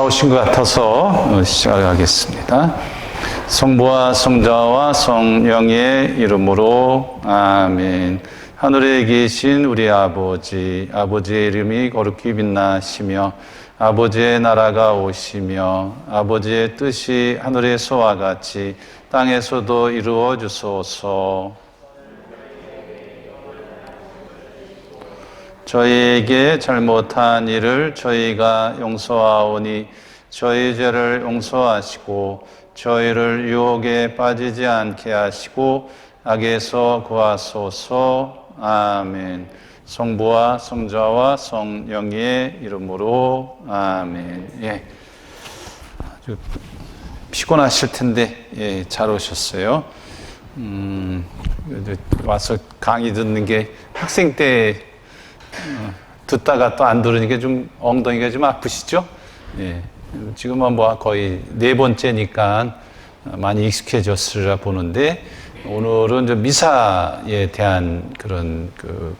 나오신 것 같아서 시작하겠습니다. 성부와 성자와 성령의 이름으로 아멘. 하늘에 계신 우리 아버지, 아버지의 이름이 거룩히 빛나시며 아버지의 나라가 오시며 아버지의 뜻이 하늘에서와 같이 땅에서도 이루어 주소서. 저희에게 잘못한 일을 저희가 용서하오니 저희 죄를 용서하시고 저희를 유혹에 빠지지 않게 하시고 악에서 구하소서. 아멘. 성부와 성자와 성령의 이름으로 아멘. 예. 아주 피곤하실 텐데 잘 오셨어요. 와서 강의 듣는 게 학생 때 듣다가 또 안 들으니까 좀 엉덩이가 좀 아프시죠? 예. 지금은 뭐 거의 4번째니까 많이 익숙해졌으리라 보는데 오늘은 좀 미사에 대한 그런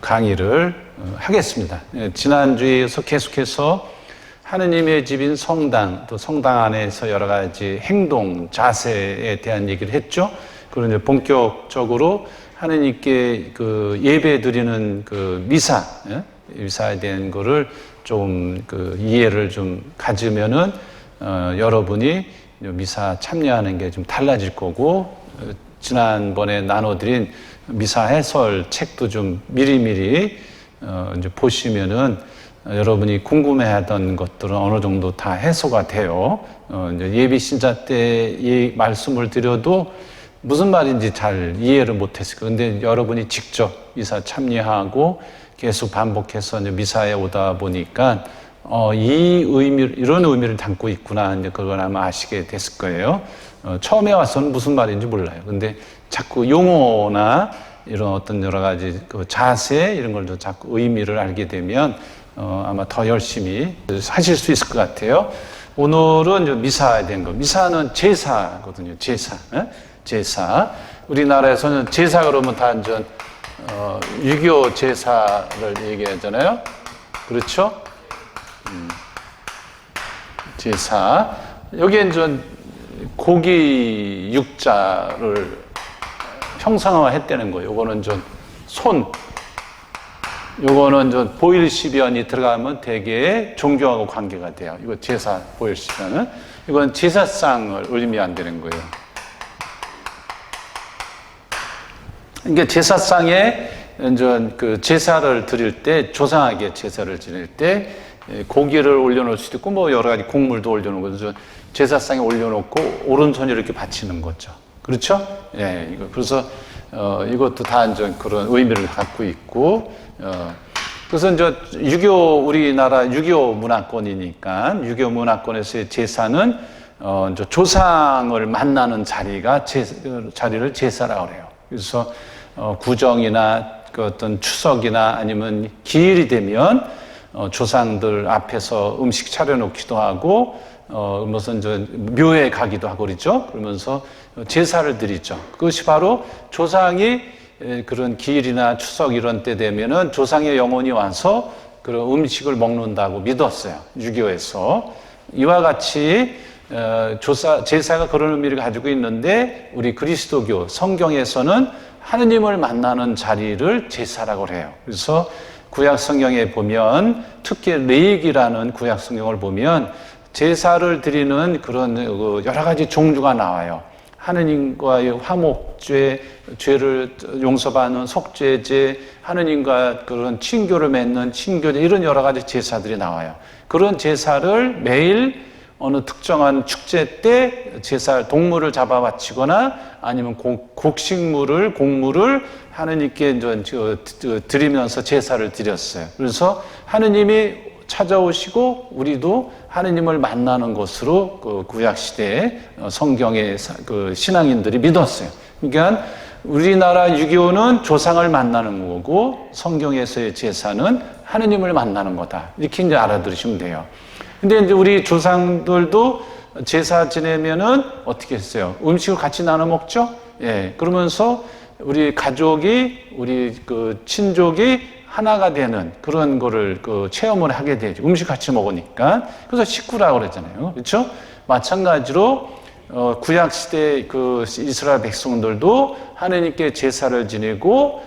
강의를 하겠습니다. 예. 지난주에서 계속해서 하느님의 집인 성당, 또 성당 안에서 여러 가지 행동, 자세에 대한 얘기를 했죠. 그리고 이제 본격적으로 하느님께 예배 드리는 미사, 미사에 대한 거를 좀 이해를 좀 가지면은 여러분이 미사 참여하는 게 좀 달라질 거고, 지난번에 나눠드린 미사 해설 책도 좀 미리미리 이제 보시면은 여러분이 궁금해하던 것들은 어느 정도 다 해소가 돼요. 이제 예비 신자 때 이 말씀을 드려도 무슨 말인지 잘 이해를 못했을 거예요. 근데 여러분이 직접 미사 참여하고 계속 반복해서 이제 미사에 오다 보니까 이런 의미를 담고 있구나. 이제 그걸 아마 아시게 됐을 거예요. 처음에 와서는 무슨 말인지 몰라요. 근데 자꾸 용어나 이런 어떤 여러 가지 자세 이런 걸도 자꾸 의미를 알게 되면 아마 더 열심히 하실 수 있을 것 같아요. 오늘은 이제 미사에 대한 거. 미사는 제사거든요. 제사. 제사. 우리나라에서는 제사 그러면 단전 유교 제사를 얘기하잖아요. 그렇죠? 제사. 여기엔 좀 고기 육자를 형상화했다는 거예요. 요거는 좀 요거는 좀 보일시변이 들어가면 되게 종교하고 관계가 돼요. 이거 제사 보일시변은. 이건 제사상을 의미한다는 거예요. 그러니까 제사상에 이제 제사를 드릴 때, 조상에게 제사를 지낼 때 고기를 올려놓을 수도 있고 뭐 여러 가지 곡물도 올려놓고 거죠. 제사상에 올려놓고 오른손에 이렇게 바치는 거죠. 그렇죠? 예, 이거 그래서 이것도 다 이제 그런 의미를 갖고 있고 그래서 이제 우리나라 유교 문화권이니까 유교 문화권에서의 제사는 이제 조상을 만나는 자리를 제사라고 그래요. 그래서 구정이나 어떤 추석이나 아니면 기일이 되면 조상들 앞에서 음식 차려놓기도 하고 무슨 묘에 가기도 하고 그러죠. 그러면서 제사를 드리죠. 그것이 바로 조상이 그런 기일이나 추석 이런 때 되면은 조상의 영혼이 와서 그런 음식을 먹는다고 믿었어요. 유교에서. 이와 같이 제사가 그런 의미를 가지고 있는데 우리 그리스도교 성경에서는 하느님을 만나는 자리를 제사라고 해요. 그래서 구약 성경에 보면 특히 레위기라는 구약 성경을 보면 제사를 드리는 그런 여러 가지 종류가 나와요. 하느님과의 화목죄, 죄를 용서받는 속죄제, 하느님과 그런 친교를 맺는 친교제 이런 여러 가지 제사들이 나와요. 그런 제사를 매일 어느 특정한 축제 때 동물을 잡아 바치거나 아니면 곡물을 하느님께 드리면서 제사를 드렸어요. 그래서 하느님이 찾아오시고 우리도 하느님을 만나는 것으로 구약 시대에 성경의 신앙인들이 믿었어요. 그러니까 우리나라 유교는 조상을 만나는 거고 성경에서의 제사는 하느님을 만나는 거다. 이렇게 이제 알아들으시면 돼요. 근데 이제 우리 조상들도 제사 지내면은 어떻게 했어요? 음식을 같이 나눠 먹죠? 예. 그러면서 우리 가족이, 우리 친족이 하나가 되는 그런 거를 체험을 하게 되죠. 음식 같이 먹으니까. 그래서 식구라고 그랬잖아요. 그렇죠? 마찬가지로 구약 시대 이스라엘 백성들도 하나님께 제사를 지내고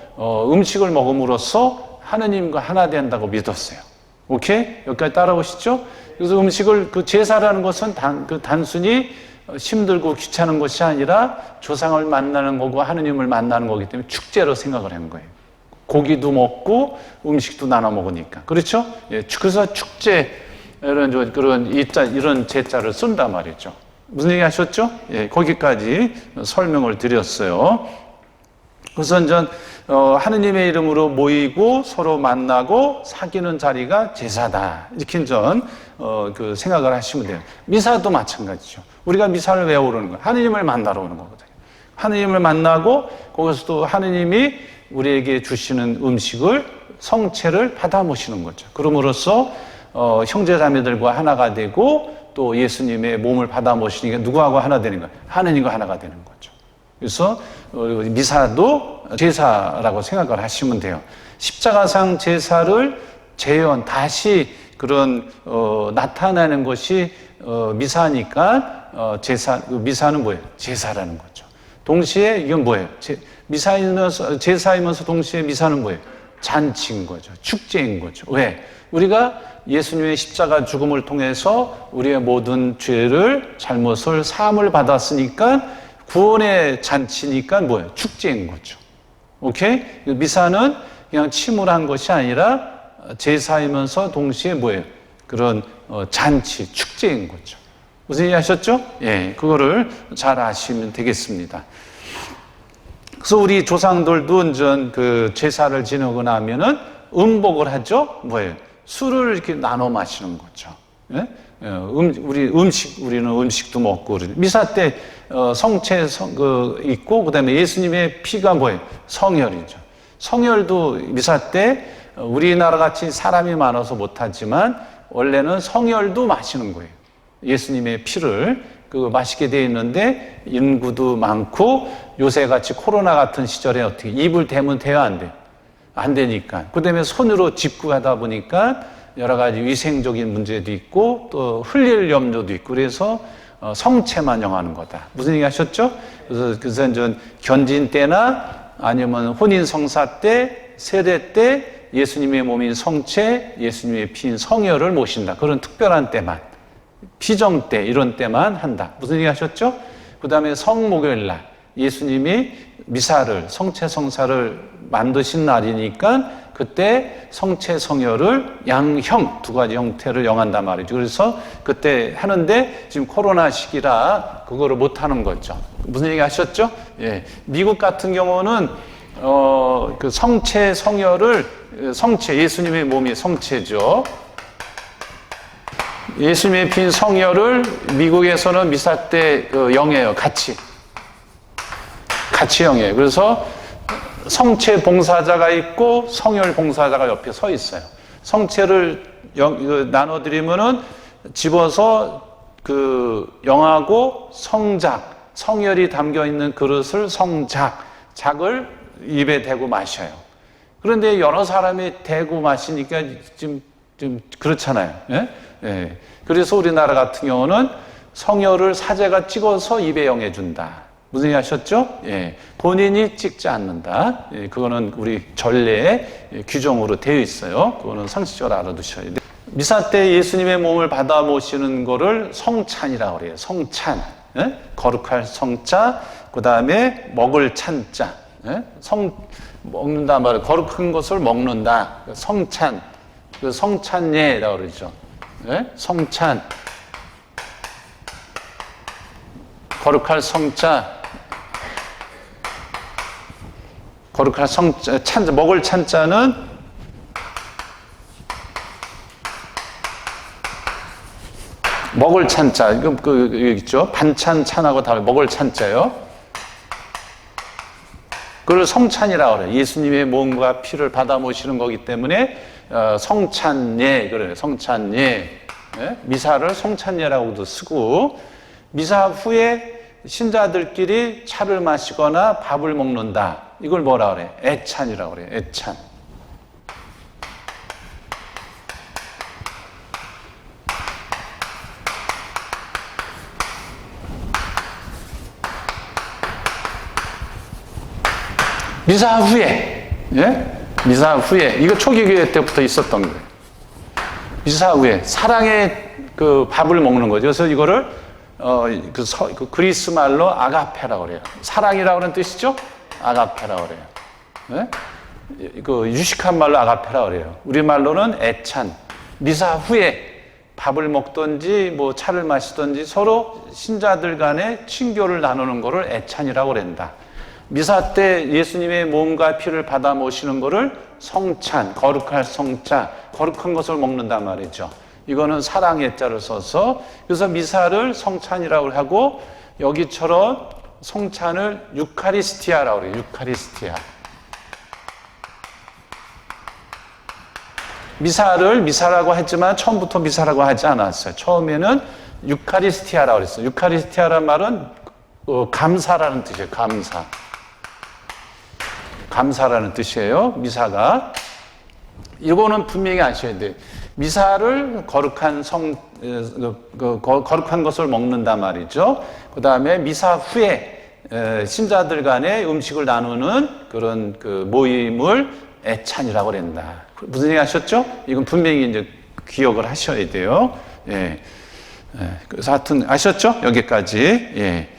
음식을 먹음으로써 하나님과 하나 된다고 믿었어요. 오케이? 여기까지 따라오시죠? 그래서 음식을 제사라는 것은 단순히 힘들고 귀찮은 것이 아니라 조상을 만나는 거고 하느님을 만나는 거기 때문에 축제로 생각을 한 거예요. 고기도 먹고 음식도 나눠 먹으니까. 그렇죠? 예, 그래서 축제, 이런 제자를 쓴단 말이죠. 무슨 얘기 하셨죠? 예, 거기까지 설명을 드렸어요. 그래서 이제 하느님의 이름으로 모이고 서로 만나고 사귀는 자리가 제사다. 이렇게 생각을 하시면 돼요. 미사도 마찬가지죠. 우리가 미사를 왜 오르는 거예요? 하느님을 만나러 오는 거거든요. 하느님을 만나고 거기서 또 하느님이 우리에게 주시는 음식을 성체를 받아 모시는 거죠. 그럼으로써 형제자매들과 하나가 되고 또 예수님의 몸을 받아 모시니까 누구하고 하나 되는 거예요? 하느님과 하나가 되는 거죠. 그래서 미사도 제사라고 생각을 하시면 돼요. 십자가상 제사를 다시 나타내는 것이 미사니까 미사는 뭐예요? 제사라는 거죠. 동시에 이건 뭐예요? 제사이면서 동시에 미사는 뭐예요? 잔치인 거죠. 축제인 거죠. 왜? 우리가 예수님의 십자가 죽음을 통해서 우리의 모든 잘못을 사함을 받았으니까 구원의 잔치니까 뭐예요? 축제인 거죠. 오케이? 미사는 그냥 침울한 것이 아니라 제사이면서 동시에 뭐예요? 그런 잔치, 축제인 거죠. 무슨 얘기 하셨죠? 예, 그거를 잘 아시면 되겠습니다. 그래서 우리 조상들도 제사를 지내고 나면은 음복을 하죠? 뭐예요? 술을 이렇게 나눠 마시는 거죠. 예? 우리는 음식도 먹고, 미사 때 성체 있고, 그 다음에 예수님의 피가 뭐예요? 성혈이죠. 성혈도 미사 때 우리나라 같이 사람이 많아서 못하지만 원래는 성혈도 마시는 거예요. 예수님의 피를 마시게 되어 있는데 인구도 많고 요새같이 코로나 같은 시절에 어떻게 입을 대면 돼요? 안 돼요? 안 되니까. 그 다음에 손으로 짚고 하다 보니까 여러 가지 위생적인 문제도 있고 또 흘릴 염려도 있고 그래서 성체만 영하는 거다. 무슨 얘기 하셨죠? 그래서 이제 견진 때나 아니면 혼인 성사 때, 세례 때 예수님의 몸인 성체, 예수님의 피인 성혈을 모신다. 그런 특별한 때만, 피정 때 이런 때만 한다. 무슨 얘기 하셨죠? 그 다음에 성목요일 날 예수님이 미사를 성체 성사를 만드신 날이니까 그때 성체 성혈을 양형 두 가지 형태를 영한단 말이죠. 그래서 그때 하는데 지금 코로나 시기라 그거를 못 하는 거죠. 무슨 얘기 하셨죠? 예, 미국 같은 경우는 성체 성혈을 예수님의 몸이 성체죠. 예수님의 핀 성혈을 미국에서는 미사 때 영해요. 같이 영해요. 그래서 성체 봉사자가 있고 성혈 봉사자가 옆에 서 있어요. 성체를 나눠드리면은 집어서 영하고 성혈이 담겨 있는 그릇을 작을 입에 대고 마셔요. 그런데 여러 사람이 대고 마시니까 좀 그렇잖아요. 예? 예. 그래서 우리나라 같은 경우는 성혈을 사제가 찍어서 입에 영해준다. 무슨 얘기 하셨죠? 예. 본인이 찍지 않는다. 예. 그거는 우리 전례의 규정으로 되어 있어요. 그거는 상식적으로 알아두셔야 돼요. 미사 때 예수님의 몸을 받아 모시는 거를 성찬이라고 그래요. 성찬. 예? 거룩할 성자, 그 다음에 먹을 찬자. 예? 먹는다 말은 거룩한 것을 먹는다. 성찬. 성찬예라고 그러죠. 예? 성찬. 거룩할 성자. 거룩할 성자, 찬자, 먹을 찬자는 먹을 찬자. 이거 여기 있죠. 반찬 찬하고 다르게 먹을 찬자요. 그걸 성찬이라고 그래요. 예수님의 몸과 피를 받아 모시는 거기 때문에 성찬예 그래요. 성찬예. 예? 미사를 성찬예라고도 쓰고 미사 후에 신자들끼리 차를 마시거나 밥을 먹는다. 이걸 뭐라 그래? 애찬이라고 그래요. 애찬. 미사 후에, 예? 미사 후에, 이거 초기 교회 때부터 있었던 거예요. 미사 후에 사랑의 그 밥을 먹는 거죠. 그래서 이거를 그 그리스 말로 아가페라고 그래요. 사랑이라고 하는 뜻이죠. 아가페라고 그래요. 예? 그 유식한 말로 아가페라고 그래요. 우리 말로는 애찬. 미사 후에 밥을 먹든지 뭐 차를 마시든지 서로 신자들 간에 친교를 나누는 거를 애찬이라고 그런다. 미사 때 예수님의 몸과 피를 받아 모시는 거를 성찬, 거룩할 성자, 거룩한 것을 먹는단 말이죠. 이거는 사랑의 자를 써서, 그래서 미사를 성찬이라고 하고, 여기처럼 성찬을 유카리스티아라고 그래요. 유카리스티아. 미사를 미사라고 했지만 처음부터 미사라고 하지 않았어요. 처음에는 유카리스티아라고 그랬어요. 유카리스티아라는 말은 감사라는 뜻이에요. 감사. 감사라는 뜻이에요. 미사가. 이거는 분명히 아셔야 돼요. 미사를 거룩한 거룩한 것을 먹는단 말이죠. 그 다음에 미사 후에 신자들 간에 음식을 나누는 그런 그 모임을 애찬이라고 그런다. 무슨 얘기 하셨죠? 이건 분명히 이제 기억을 하셔야 돼요. 예. 그래서 하여튼 아셨죠? 여기까지. 예.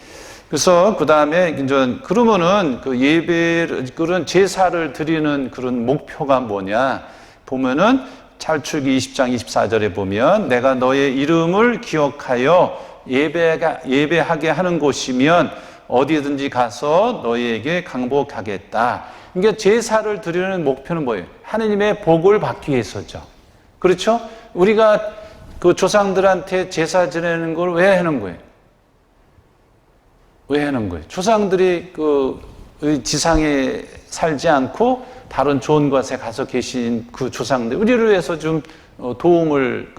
그래서 그 다음에 이제 그러면은 그 예배를, 그런 제사를 드리는 그런 목표가 뭐냐 보면은 찰출기 20장 24절에 보면 내가 너의 이름을 기억하여 예배하게 하는 곳이면 어디든지 가서 너희에게 강복하겠다. 그러니까 제사를 드리는 목표는 뭐예요? 하느님의 복을 받기 위해서죠. 그렇죠? 우리가 그 조상들한테 제사 지내는 걸 왜 하는 거예요? 왜 하는 거예요? 조상들이 그 지상에 살지 않고 다른 좋은 곳에 가서 계신 그 조상들, 우리를 위해서 좀 도움을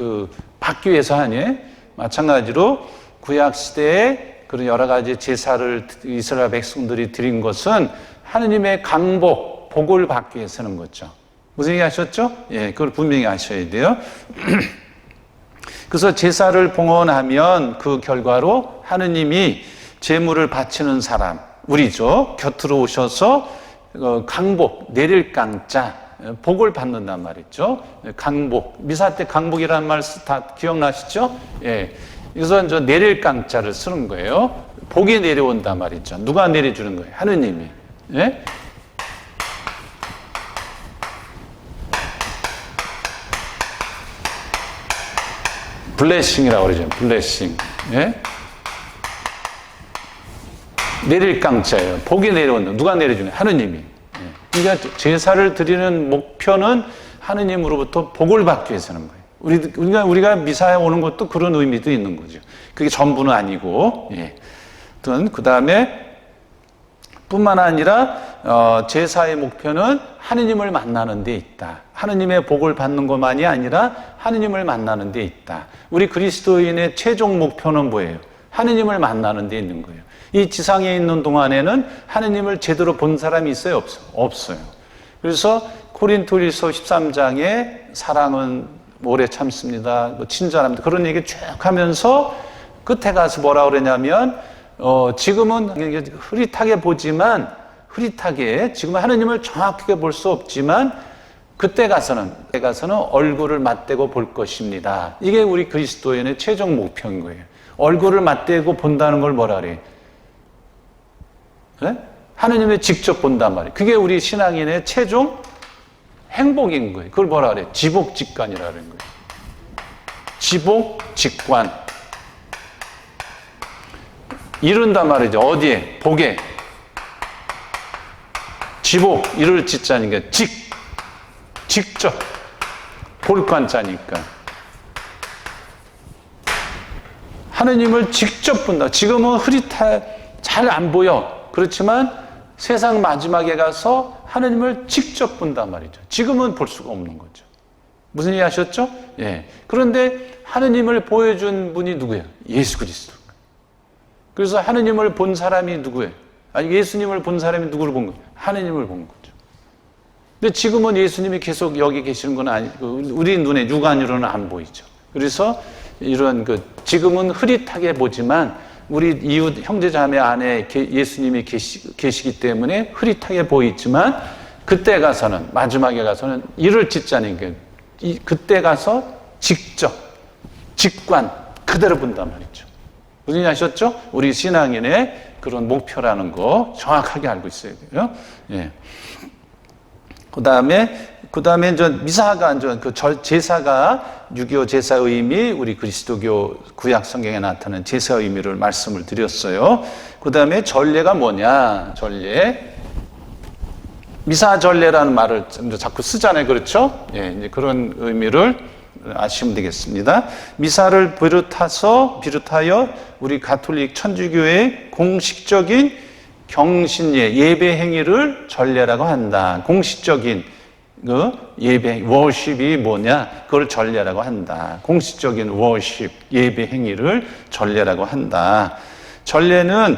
받기 위해서 하니, 마찬가지로 구약 시대에 그런 여러 가지 제사를 이스라엘 백성들이 드린 것은 하느님의 강복, 복을 받기 위해서 하는 거죠. 무슨 얘기 하셨죠? 예, 그걸 분명히 아셔야 돼요. 그래서 제사를 봉헌하면 그 결과로 하느님이 제물을 바치는 사람, 우리죠. 곁으로 오셔서 강복, 내릴 강자, 복을 받는단 말이죠. 강복. 미사 때 강복이라는 말 다 기억나시죠? 예. 그래서 저 내릴 강자를 쓰는 거예요. 복이 내려온단 말이죠. 누가 내려주는 거예요? 하느님이. 예? 블레싱이라고 그러죠. 블레싱. 예? 내릴 강자예요. 복이 내려온다. 누가 내려주냐? 하느님이. 예. 그러니까 제사를 드리는 목표는 하느님으로부터 복을 받기 위해서 하는 거예요. 우리가 미사에 오는 것도 그런 의미도 있는 거죠. 그게 전부는 아니고. 예. 그 다음에 뿐만 아니라 제사의 목표는 하느님을 만나는 데 있다. 하느님의 복을 받는 것만이 아니라 하느님을 만나는 데 있다. 우리 그리스도인의 최종 목표는 뭐예요? 하느님을 만나는 데 있는 거예요. 이 지상에 있는 동안에는 하느님을 제대로 본 사람이 있어요? 없어요. 그래서 고린토일서 13장에 사랑은 오래 참습니다. 친절합니다. 그런 얘기 쭉 하면서 끝에 가서 뭐라 그러냐면 지금은 흐릿하게 보지만 지금 하느님을 정확하게 볼 수 없지만 그때 가서는 얼굴을 맞대고 볼 것입니다. 이게 우리 그리스도인의 최종 목표인 거예요. 얼굴을 맞대고 본다는 걸 뭐라 그래요? 네? 하느님을 직접 본단 말이에요. 그게 우리 신앙인의 최종 행복인 거예요. 그걸 뭐라 그래요? 지복직관이라는 거예요. 지복직관. 이룬단 말이죠. 어디에? 복에. 지복, 이룰 짓자니까 직접 볼관자니까. 하느님을 직접 본다. 지금은 잘 안 보여. 그렇지만 세상 마지막에 가서 하느님을 직접 본단 말이죠. 지금은 볼 수가 없는 거죠. 무슨 얘기 하셨죠? 예. 그런데 하느님을 보여준 분이 누구예요? 예수 그리스도. 그래서 하느님을 본 사람이 누구예요? 아니, 예수님을 본 사람이 누구를 본 거예요? 하느님을 본 거죠. 근데 지금은 예수님이 계속 여기 계시는 건 아니고, 우리 눈에 육안으로는 안 보이죠. 그래서 이런 지금은 흐릿하게 보지만 우리 이웃 형제자매 안에 예수님이 계시기 때문에 흐릿하게 보이지만 그때 가서는, 마지막에 가서는 이를 짓자는 게, 그때 가서 직접 직관 그대로 본단 말이죠. 무슨 일 아셨죠? 우리 신앙인의 그런 목표라는 거 정확하게 알고 있어야 돼요. 예. 그 다음에 이제 미사가, 이제 그 제사가 6.25 제사 의미, 우리 그리스도교 구약 성경에 나타나는 제사 의미를 말씀을 드렸어요. 그 다음에 전례가 뭐냐? 전례. 미사 전례라는 말을 자꾸 쓰잖아요. 그렇죠? 예, 이제 그런 의미를 아시면 되겠습니다. 미사를 비롯하여 우리 가톨릭 천주교의 공식적인 경신예, 예배 행위를 전례라고 한다. 공식적인 그 예배, 워십이 뭐냐? 그걸 전례라고 한다. 공식적인 워십, 예배 행위를 전례라고 한다. 전례는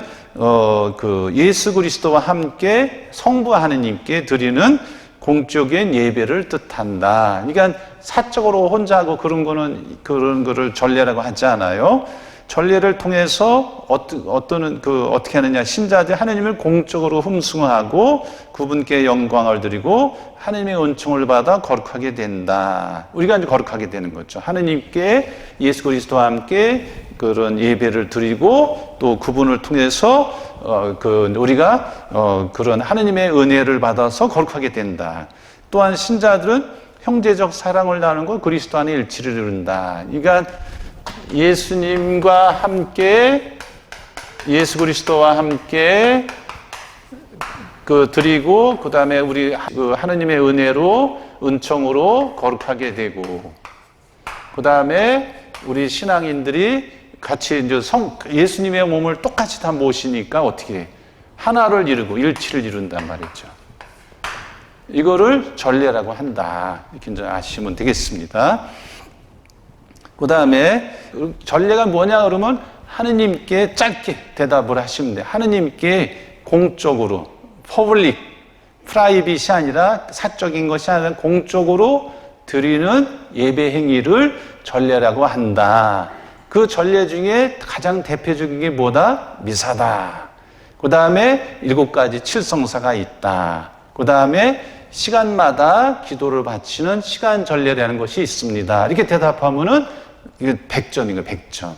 그 예수 그리스도와 함께 성부 하느님께 드리는 공적인 예배를 뜻한다. 그러니까 사적으로 혼자 하고 그런 거를 전례라고 하지 않아요. 전례를 통해서 어떻게 하느냐? 신자들이 하느님을 공적으로 흠숭하고 그분께 영광을 드리고 하느님의 은총을 받아 거룩하게 된다. 우리가 이제 거룩하게 되는 거죠. 하느님께 예수 그리스도와 함께 그런 예배를 드리고 또 그분을 통해서 우리가 그런 하느님의 은혜를 받아서 거룩하게 된다. 또한 신자들은 형제적 사랑을 나누고 그리스도 안에 일치를 이룬다. 그러니까 예수님과 함께, 예수 그리스도와 함께 드리고, 그 다음에 우리 하느님의 은혜로, 은총으로 거룩하게 되고, 그 다음에 우리 신앙인들이 같이 이제 예수님의 몸을 똑같이 다 모시니까 어떻게 해? 하나를 이루고 일치를 이룬단 말이죠. 이거를 전례라고 한다. 이렇게 이제 아시면 되겠습니다. 그 다음에 전례가 뭐냐 그러면 하느님께 짧게 대답을 하시면 돼요. 하느님께 공적으로, 퍼블릭, 프라이빗이 아니라 사적인 것이 아니라 공적으로 드리는 예배 행위를 전례라고 한다. 그 전례 중에 가장 대표적인 게 뭐다? 미사다. 그 다음에 7가지 칠성사가 있다. 그 다음에 시간마다 기도를 바치는 시간 전례라는 것이 있습니다. 이렇게 대답하면은 이게 100점인 거예요, 100점.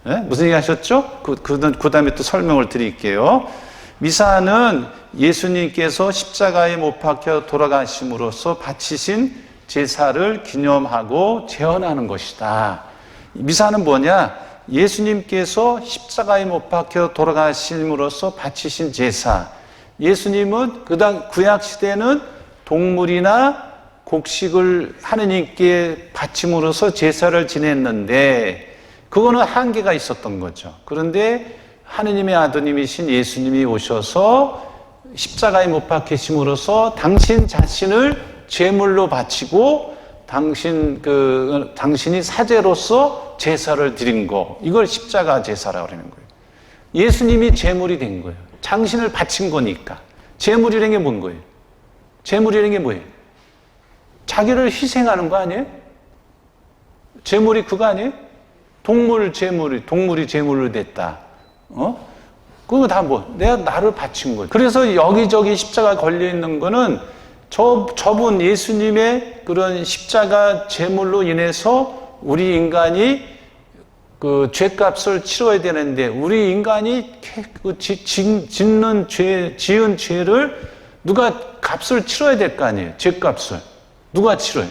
네? 무슨 얘기 하셨죠? 그 다음에 또 설명을 드릴게요. 미사는 예수님께서 십자가에 못 박혀 돌아가심으로써 바치신 제사를 기념하고 재현하는 것이다. 미사는 뭐냐? 예수님께서 십자가에 못 박혀 돌아가심으로써 바치신 제사. 예수님은 구약 시대는 동물이나 곡식을 하느님께 바침으로써 제사를 지냈는데 그거는 한계가 있었던 거죠. 그런데 하느님의 아드님이신 예수님이 오셔서 십자가에 못 박히심으로써 당신 자신을 제물로 바치고 당신이 사제로서 제사를 드린 거, 이걸 십자가 제사라고 하는 거예요. 예수님이 제물이 된 거예요. 당신을 바친 거니까. 제물이라는 게 뭔 거예요? 제물이라는 게 뭐예요? 자기를 희생하는 거 아니에요? 제물이 그거 아니에요? 동물이 제물로 됐다. 그거 다 내가 나를 바친 거예요. 그래서 여기저기 십자가 걸려 있는 거는 저분 예수님의 그런 십자가 제물로 인해서 우리 인간이 그 죄값을 치러야 되는데 우리 인간이 지은 죄를 누가 값을 치러야 될 거 아니에요? 죄값을. 누가 치러요?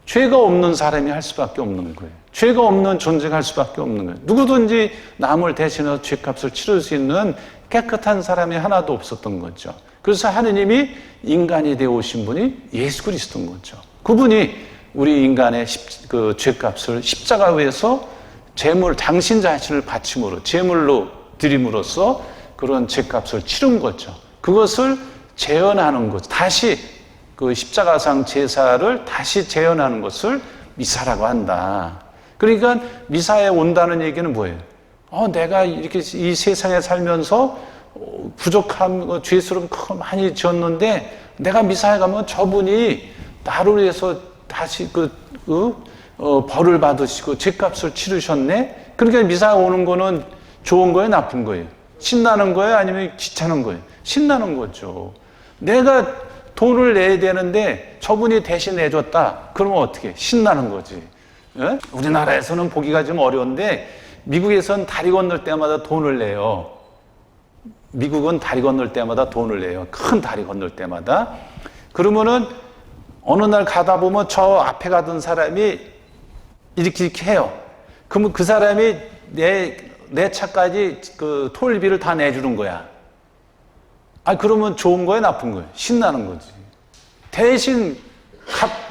죄가 없는 사람이 할 수밖에 없는 거예요. 죄가 없는 존재가 할 수밖에 없는 거예요. 누구든지 남을 대신해서 죄값을 치를 수 있는 깨끗한 사람이 하나도 없었던 거죠. 그래서 하느님이 인간이 되어 오신 분이 예수 그리스도인 거죠. 그분이 우리 인간의 그 죄값을 십자가 위에서 당신 자신을 바침으로, 제물로 드림으로써 그런 죄값을 치른 거죠. 그것을 재현하는 것, 다시 그 십자가상 제사를 다시 재현하는 것을 미사라고 한다. 그러니까 미사에 온다는 얘기는 뭐예요? 내가 이렇게 이 세상에 살면서 부족함, 죄스러움 많이 지었는데 내가 미사에 가면 저분이 나를 위해서 다시 벌을 받으시고 죄값을 치르셨네? 그러니까 미사에 오는 거는 좋은 거예요, 나쁜 거예요? 신나는 거예요, 아니면 귀찮은 거예요? 신나는 거죠. 내가 돈을 내야 되는데 저분이 대신 내줬다. 그러면 어떻게? 신나는 거지. 예? 우리나라에서는 보기가 좀 어려운데 미국에서는 다리 건널 때마다 돈을 내요. 미국은 다리 건널 때마다 돈을 내요. 큰 다리 건널 때마다. 그러면은 어느 날 가다 보면 저 앞에 가던 사람이 이렇게 해요. 그러면 그 사람이 내 차까지 그 톨비를 다 내주는 거야. 그러면 좋은 거예요, 나쁜 거예요? 신나는 거지. 대신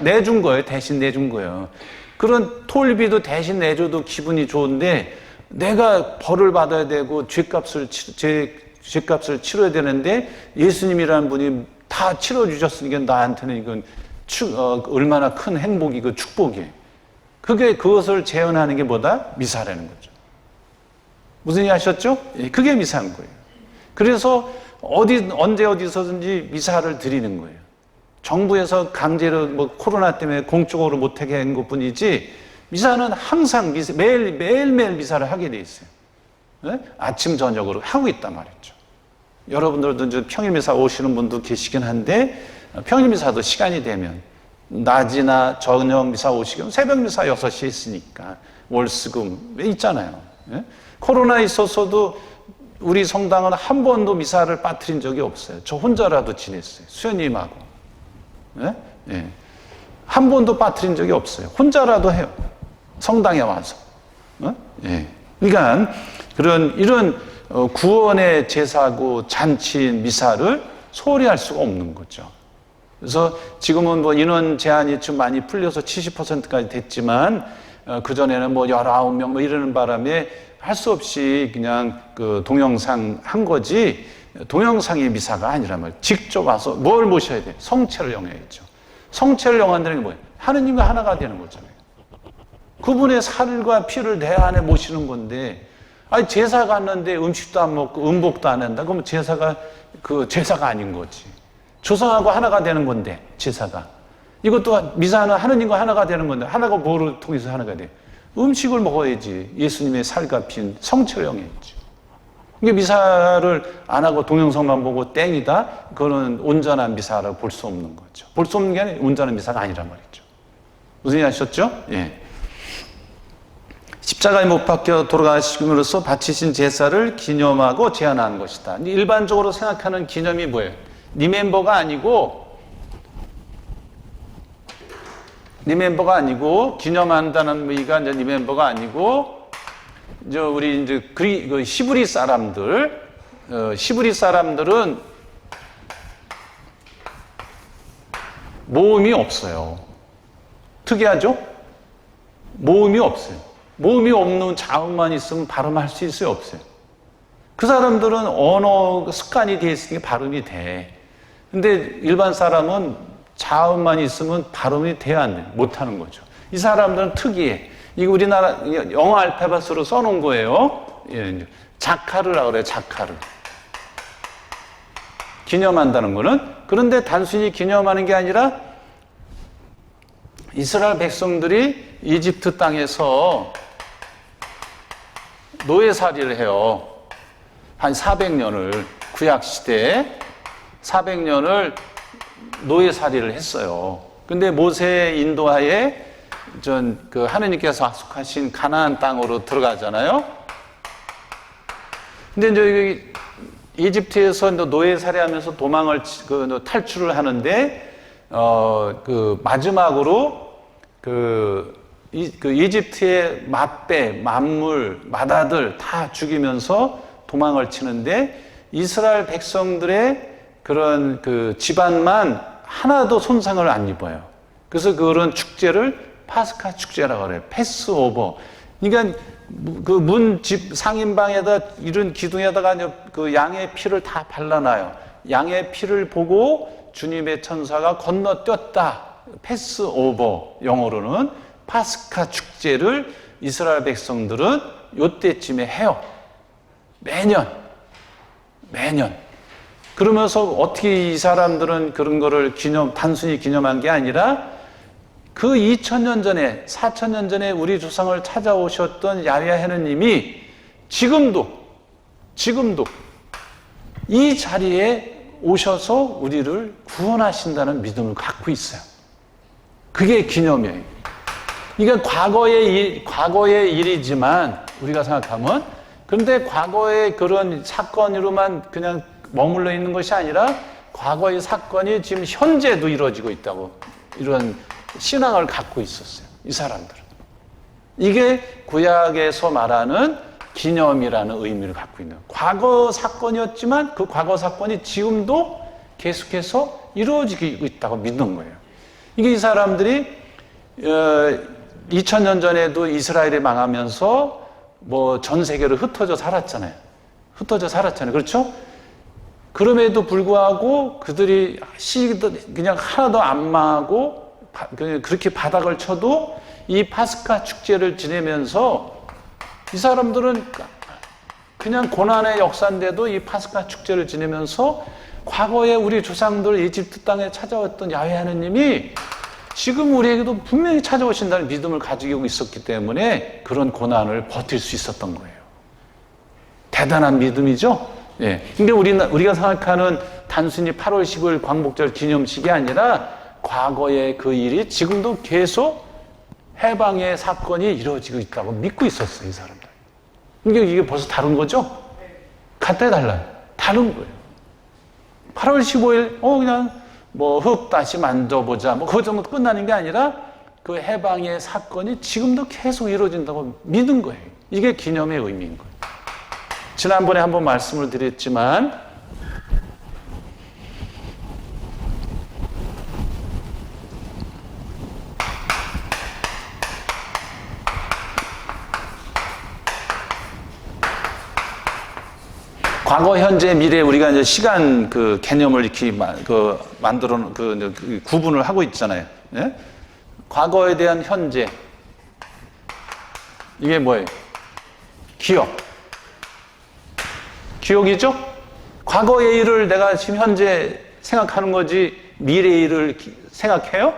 내준 거예요. 대신 내준 거예요. 그런 톨비도 대신 내줘도 기분이 좋은데 내가 벌을 받아야 되고 죄값을 치러야 되는데 예수님이라는 분이 다 치러주셨으니까 나한테는 이건 얼마나 큰 행복이고 축복이에요. 그것을 재현하는 게 뭐다? 미사라는 거죠. 무슨 얘기 하셨죠? 그게 미사인 거예요. 그래서 언제 어디서든지 미사를 드리는 거예요. 정부에서 강제로 코로나 때문에 공적으로 못하게 한 것 뿐이지 미사는 항상 매일매일 미사를 하게 돼 있어요. 네? 아침 저녁으로 하고 있단 말이죠. 여러분들도 이제 평일 미사 오시는 분도 계시긴 한데 평일 미사도 시간이 되면 낮이나 저녁 미사 오시면 새벽 미사 6시에 있으니까 월수금 있잖아요. 네? 코로나 있었어도 우리 성당은 한 번도 미사를 빠뜨린 적이 없어요. 저 혼자라도 지냈어요. 수연님하고. 네? 네. 한 번도 빠뜨린 적이 없어요. 혼자라도 해요. 성당에 와서. 네. 그러니까 이런 구원의 제사고 잔치인 미사를 소홀히 할 수가 없는 거죠. 그래서 지금은 인원 제한이 좀 많이 풀려서 70%까지 됐지만 그전에는 19명 이러는 바람에 할 수 없이 그냥 동영상 한 거지 동영상의 미사가 아니란 말이에요. 직접 와서 뭘 모셔야 돼? 성체를 영해야죠. 성체를 영한다는 게 뭐예요? 하느님과 하나가 되는 거잖아요. 그분의 살과 피를 내 안에 모시는 건데 제사 갔는데 음식도 안 먹고 음복도 안 한다. 그러면 제사가 아닌 거지. 조상하고 하나가 되는 건데 제사가. 이것도 미사는 하느님과 하나가 되는 건데 하나가 뭐를 통해서 하나가 돼? 음식을 먹어야지. 예수님의 살과 피인 성체를 영해야지. 이게 미사를 안 하고 동영상만 보고 땡이다? 그거는 온전한 미사라고 볼 수 없는 거죠. 볼 수 없는 게 아니라 온전한 미사가 아니란 말이죠. 무슨 얘기 하셨죠? 예. 십자가에 못 박혀 돌아가심으로써 바치신 제사를 기념하고 제한한 것이다. 일반적으로 생각하는 기념이 뭐예요? 리멤버가 아니고 기념한다는 의미가 이제 리멤버가 아니고 우리 히브리 사람들은 모음이 없어요. 특이하죠? 모음이 없어요. 모음이 없는 자음만 있으면 발음할 수 있어요, 없어요? 그 사람들은 언어 습관이 돼 있으니까 발음이 돼. 근데 일반 사람은 자음만 있으면 발음이 돼야 안 돼. 못하는 거죠. 이 사람들은 특이해. 이거 우리나라 영어 알파벳으로 써놓은 거예요. 예, 자카르라고 그래요, 자카르. 기념한다는 거는. 그런데 단순히 기념하는 게 아니라 이스라엘 백성들이 이집트 땅에서 노예살이를 해요. 한 400년을, 구약시대에 400년을 노예살이를 했어요. 근데 모세 인도하에 하느님께서 약속하신 가나안 땅으로 들어가잖아요. 근데 이제 이집트에서 노예살이 하면서 탈출을 하는데, 마지막으로 이집트의 맏배, 맏물, 맏아들 다 죽이면서 도망을 치는데 이스라엘 백성들의 그런 집안만 하나도 손상을 안 입어요. 그래서 그런 축제를 파스카 축제라고 그래요. 패스오버. 그러니까 문집 상인방에다 이런 기둥에다가 양의 피를 다 발라놔요. 양의 피를 보고 주님의 천사가 건너뛰었다. 패스오버, 영어로는 파스카 축제를 이스라엘 백성들은 요때쯤에 해요. 매년. 그러면서 어떻게 이 사람들은 그런 거를 단순히 기념한 게 아니라 2000년 전에, 4000년 전에 우리 조상을 찾아오셨던 야훼 하느님이 지금도 이 자리에 오셔서 우리를 구원하신다는 믿음을 갖고 있어요. 그게 기념이에요. 이게 과거의 일이지만 우리가 생각하면, 그런데 과거의 그런 사건으로만 그냥 머물러 있는 것이 아니라 과거의 사건이 지금 현재도 이루어지고 있다고, 이런 신앙을 갖고 있었어요, 이 사람들은. 이게 구약에서 말하는 기념이라는 의미를 갖고 있는, 과거 사건이었지만 그 과거 사건이 지금도 계속해서 이루어지고 있다고 믿는 거예요. 이게 이 사람들이 2000년 전에도 이스라엘이 망하면서 뭐 전 세계로 흩어져 살았잖아요. 그렇죠? 그럼에도 불구하고 그들이 그냥 하나도 안 망하고 그렇게 바닥을 쳐도 이 파스카 축제를 지내면서 이 사람들은 그냥 고난의 역사인데도 이 파스카 축제를 지내면서 과거에 우리 조상들 이집트 땅에 찾아왔던 야훼 하느님이 지금 우리에게도 분명히 찾아오신다는 믿음을 가지고 있었기 때문에 그런 고난을 버틸 수 있었던 거예요. 대단한 믿음이죠? 예. 근데 우리가 생각하는 단순히 8월 15일 광복절 기념식이 아니라 과거의 그 일이 지금도 계속 해방의 사건이 이루어지고 있다고 믿고 있었어요, 이 사람들. 이게 벌써 다른 거죠? 같아 달라요. 다른 거예요. 8월 15일, 그냥 흙 다시 만져보자. 그거 정도 끝나는 게 아니라 그 해방의 사건이 지금도 계속 이루어진다고 믿은 거예요. 이게 기념의 의미인 거예요. 지난번에 한번 말씀을 드렸지만, 과거, 현재, 미래, 우리가 이제 시간 그 개념을 이렇게 만들어 구분을 하고 있잖아요. 예? 과거에 대한 현재. 이게 뭐예요? 기억이죠? 과거의 일을 내가 지금 현재 생각하는 거지 미래의 일을 생각해요?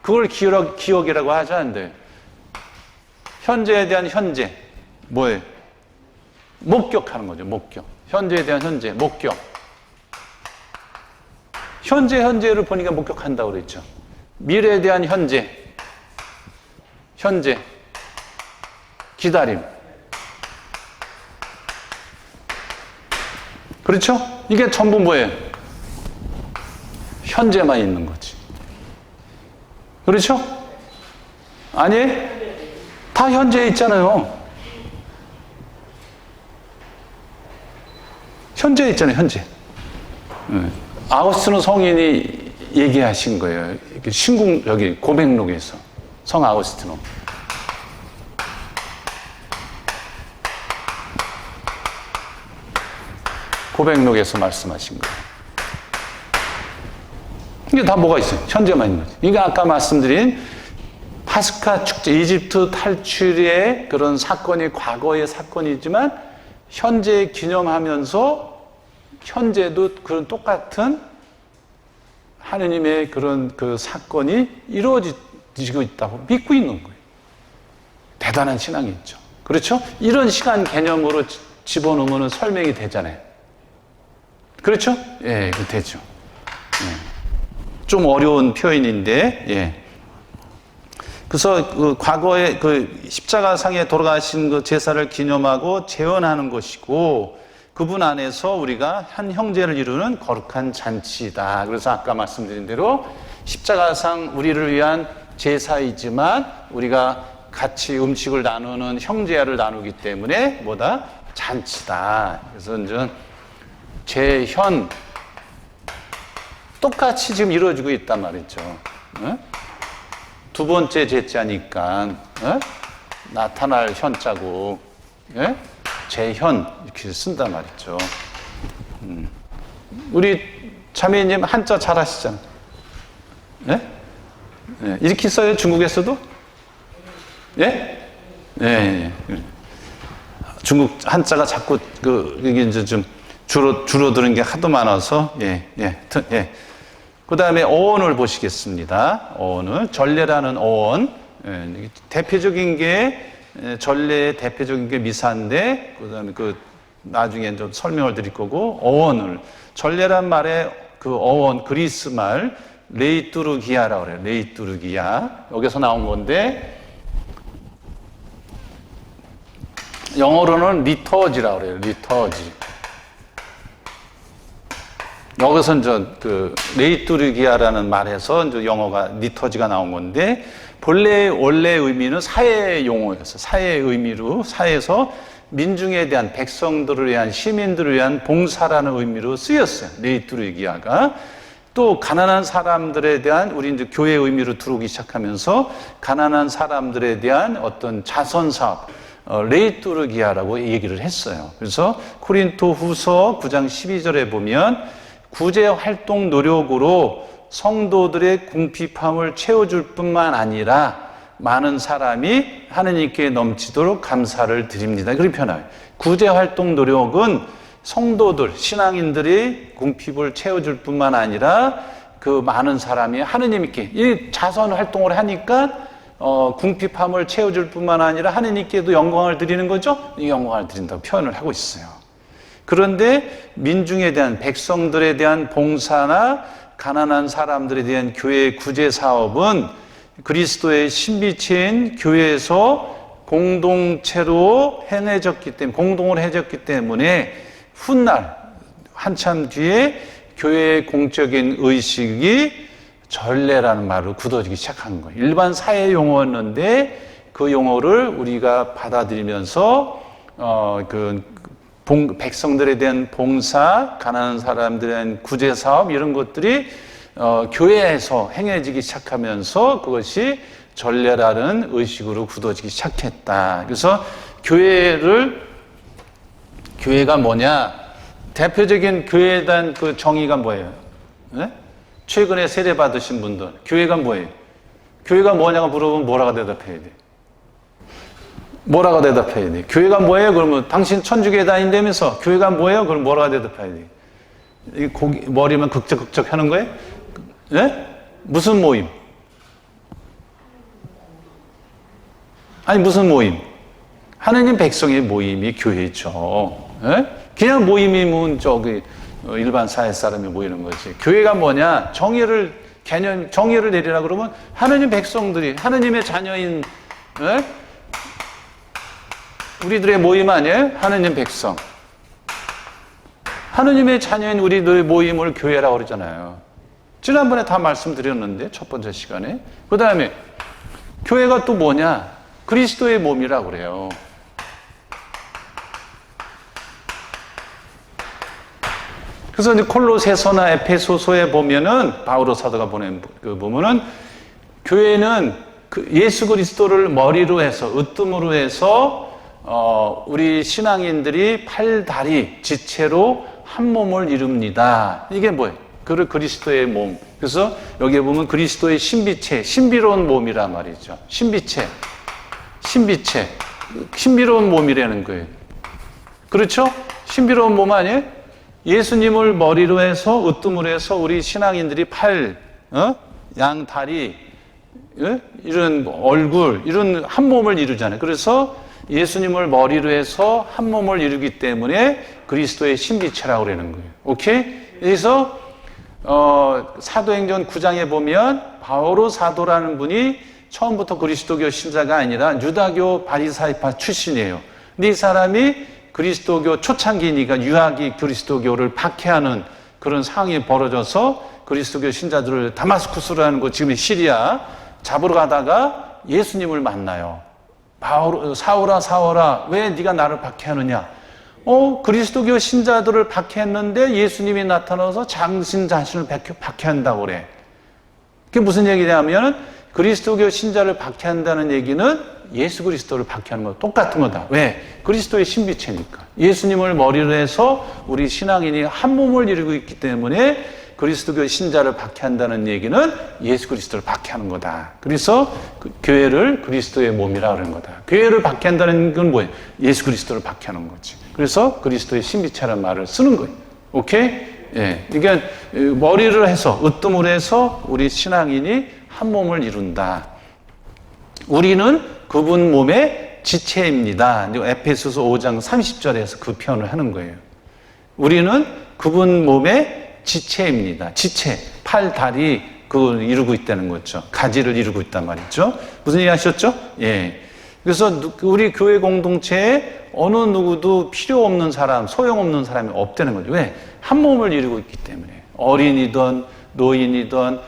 그걸 기억이라고 하지 않는데, 현재에 대한 현재 뭐예요? 목격하는 거죠. 목격. 현재에 대한 현재, 목격. 현재를 보니까 목격한다고 그랬죠. 미래에 대한 현재, 기다림. 그렇죠? 이게 전부 뭐예요? 현재만 있는 거지. 그렇죠? 아니? 다 현재에 있잖아요. 현재에 있잖아요, 현재. 아우구스티노 성인이 얘기하신 거예요. 여기 고백록에서. 성 아우구스티노. 고백록에서 말씀하신 거예요. 이게 다 뭐가 있어요? 현재만 있는 거지. 이게 아까 말씀드린 파스카 축제, 이집트 탈출의 그런 사건이 과거의 사건이지만 현재 기념하면서 현재도 그런 똑같은 하느님의 그런 그 사건이 이루어지고 있다고 믿고 있는 거예요. 대단한 신앙이 있죠. 그렇죠? 이런 시간 개념으로 집어넣으면 설명이 되잖아요. 그렇죠? 예, 되죠. 예. 좀 어려운 표현인데, 예. 그래서 그 과거에 그 십자가상에 돌아가신 그 제사를 기념하고 재현하는 것이고, 그분 안에서 우리가 한 형제를 이루는 거룩한 잔치이다. 그래서 아까 말씀드린 대로 십자가상 우리를 위한 제사이지만 우리가 같이 음식을 나누는 형제를 나누기 때문에 뭐다? 잔치다. 그래서 이제 재현 똑같이 지금 이루어지고 있단 말이죠. 어? 두 번째 제자니까 나타날 현자고 재현 이렇게 쓴단 말이죠. 우리 자매님 한자 잘 하시잖아요. 네? 네. 이렇게 써요? 중국에서도? 예? 네. 중국 한자가 자꾸 이게 이제 좀 줄어드는 게 하도 많아서 그 다음에 어원을 보시겠습니다. 어원을 전례라는 어원. 대표적인 게 전례의 대표적인 게 미사인데, 그다음에 나중에 좀 설명을 드릴 거고, 어원을. 전례란 말의 그 어원, 그리스 말, 레이뚜르기아라고 그래요. 레이뚜르기아. 여기서 나온 건데, 영어로는 리터지라고 그래요. 리터지. 여기서 레이뚜르기아라는 말에서 이제 영어가 리터지가 나온 건데, 원래 의미는 사회 용어였어요. 사회 의미로, 사회에서 민중에 대한, 백성들을 위한, 시민들을 위한 봉사라는 의미로 쓰였어요. 레이뚜르기아가. 또 가난한 사람들에 대한, 우리 이제 교회 의미로 들어오기 시작하면서 가난한 사람들에 대한 어떤 자선 사업, 레이뚜르기아라고 얘기를 했어요. 그래서 코린토 후서 9장 12절에 보면 구제 활동 노력으로 성도들의 궁핍함을 채워줄 뿐만 아니라 많은 사람이 하느님께 넘치도록 감사를 드립니다. 그렇게 표현해요. 구제 활동 노력은 성도들, 신앙인들이 궁핍을 채워줄 뿐만 아니라 그 많은 사람이 하느님께 이 자선 활동을 하니까 궁핍함을 채워줄 뿐만 아니라 하느님께도 영광을 드리는 거죠. 이 영광을 드린다고 표현을 하고 있어요. 그런데 민중에 대한, 백성들에 대한 봉사나 가난한 사람들에 대한 교회 구제 사업은 그리스도의 신비체인 교회에서 공동체로 행해졌기 때문에, 공동을 해졌기 때문에 훗날 한참 뒤에 교회의 공적인 의식이 전례라는 말로 굳어지기 시작한 거예요. 일반 사회 용어였는데 그 용어를 우리가 받아들이면서 백성들에 대한 봉사, 가난한 사람들에 대한 구제 사업 이런 것들이 교회에서 행해지기 시작하면서 그것이 전례라는 의식으로 굳어지기 시작했다. 그래서 교회가 뭐냐? 대표적인 교회에 대한 그 정의가 뭐예요? 네? 최근에 세례 받으신 분들, 교회가 뭐예요? 교회가 뭐냐고 물어보면 뭐라고 대답해야 돼? 뭐라고 대답해야 돼? 교회가 뭐예요? 그러면 당신 천주교에 다닌다면서 교회가 뭐예요? 그럼 뭐라고 대답해야 돼? 이 머리만 극적극적 하는 거예요? 예? 무슨 모임? 아니 무슨 모임? 하느님 백성의 모임이 교회죠. 예? 그냥 모임이면 일반 사회 사람이 모이는 거지. 교회가 뭐냐? 정의를 내리라 그러면 하느님 백성들이, 하느님의 자녀인, 예? 우리들의 모임 아니에요? 하느님 백성. 하느님의 자녀인 우리들의 모임을 교회라고 그러잖아요. 지난번에 다 말씀드렸는데, 첫 번째 시간에. 그 다음에, 교회가 또 뭐냐? 그리스도의 몸이라고 그래요. 그래서 이제 콜로새서나 에페소서에 보면은 바오로 사도가 보낸 보면은 교회는 예수 그리스도를 머리로 해서 으뜸으로 해서 우리 신앙인들이 팔, 다리, 지체로 한 몸을 이룹니다. 이게 뭐예요? 그리스도의 몸. 그래서 여기에 보면 그리스도의 신비체, 신비로운 몸이란 말이죠. 신비체, 신비로운 몸이라는 거예요. 그렇죠? 신비로운 몸 아니에요? 예수님을 머리로 해서 으뜸으로 해서 우리 신앙인들이 팔, 양 다리, 이런 얼굴, 이런 한 몸을 이루잖아요. 그래서 예수님을 머리로 해서 한 몸을 이루기 때문에 그리스도의 신비체라고 그러는 거예요. 오케이? 그래서 사도행전 9장에 보면 바오로 사도라는 분이 처음부터 그리스도교 신자가 아니라 유다교 바리사이파 출신이에요. 근데 이 사람이 그리스도교 초창기니까 유학이 그리스도교를 박해하는 그런 상황이 벌어져서 그리스도교 신자들을 다마스쿠스라는 곳, 지금 시리아 잡으러 가다가 예수님을 만나요. 사울아 왜 네가 나를 박해하느냐? 그리스도교 신자들을 박해했는데 예수님이 나타나서 당신 자신을 박해한다고 그래. 그게 무슨 얘기냐면 그리스도교 신자를 박해한다는 얘기는 예수 그리스도를 박해하는 거 똑같은 거다. 왜? 그리스도의 신비체니까. 예수님을 머리로 해서 우리 신앙인이 한 몸을 이루고 있기 때문에 그리스도교 신자를 박해한다는 얘기는 예수 그리스도를 박해하는 거다. 그래서 교회를 그리스도의 몸이라 그러는 거다. 교회를 박해한다는 건 뭐예요? 예수 그리스도를 박해하는 거지. 그래서 그리스도의 신비체라는 말을 쓰는 거예요. 오케이? 예. 그러니까 머리를 해서, 으뜸을 해서 우리 신앙인이 한 몸을 이룬다. 우리는 그분 몸의 지체입니다. 에페소서 5장 30절에서 그 표현을 하는 거예요. 우리는 그분 몸의 지체입니다. 지체, 팔, 다리 그걸 이루고 있다는 거죠. 가지를 이루고 있단 말이죠. 무슨 얘기 하셨죠? 예. 그래서 우리 교회 공동체에 어느 누구도 필요 없는 사람, 소용없는 사람이 없다는 거죠. 왜? 한 몸을 이루고 있기 때문에. 어린이든 노인이든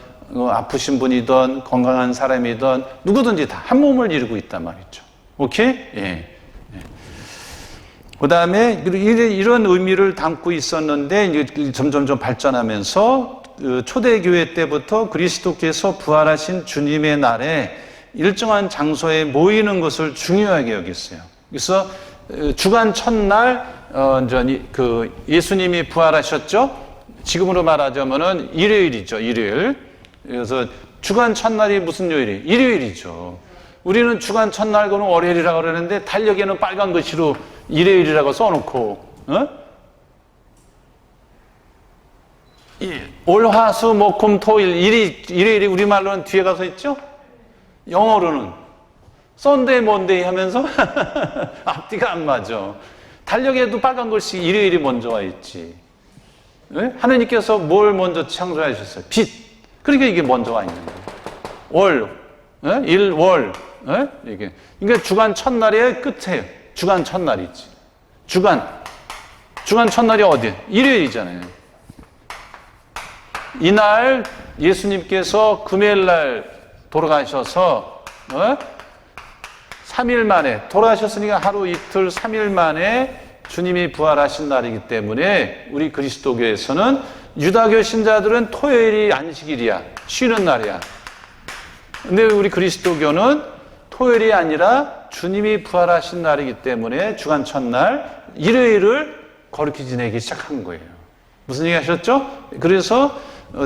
아프신 분이든 건강한 사람이든 누구든지 다 한 몸을 이루고 있단 말이죠. 오케이? 예. 그 다음에 이런 의미를 담고 있었는데 이제 점점 발전하면서 초대교회 때부터 그리스도께서 부활하신 주님의 날에 일정한 장소에 모이는 것을 중요하게 여겼어요. 그래서 주간 첫날 예수님이 부활하셨죠. 지금으로 말하자면은 일요일이죠. 일요일. 그래서 주간 첫날이 무슨 요일이에요? 일요일이죠. 우리는 주간 첫날고는 월요일이라고 그러는데 달력에는 빨간 글씨로 일요일이라고 써놓고, 월, 화, 수, 목, 금, 토, 일, 일요일이 우리말로는 뒤에 가서 있죠? 영어로는 썬데이, 먼데이 하면서 앞뒤가 안 맞아. 달력에도 빨간 글씨 일요일이 먼저 와 있지. 네? 하느님께서 뭘 먼저 창조하셨어요? 빛. 그러니까 이게 먼저 와 있는 거예요. 월, 일, 월, 이게. 그러니까 주간 첫날의 끝이에요. 주간 첫날이지. 주간 첫날이 어디? 일요일이잖아요. 이날 예수님께서 금요일 날 돌아가셔서 3일 만에 돌아가셨으니까 하루 이틀 3일 만에 주님이 부활하신 날이기 때문에 우리 그리스도교에서는 유다교 신자들은 토요일이 안식일이야. 쉬는 날이야. 근데 우리 그리스도교는 토요일이 아니라 주님이 부활하신 날이기 때문에 주간 첫날 일요일을 거룩히 지내기 시작한 거예요. 무슨 얘기 하셨죠? 그래서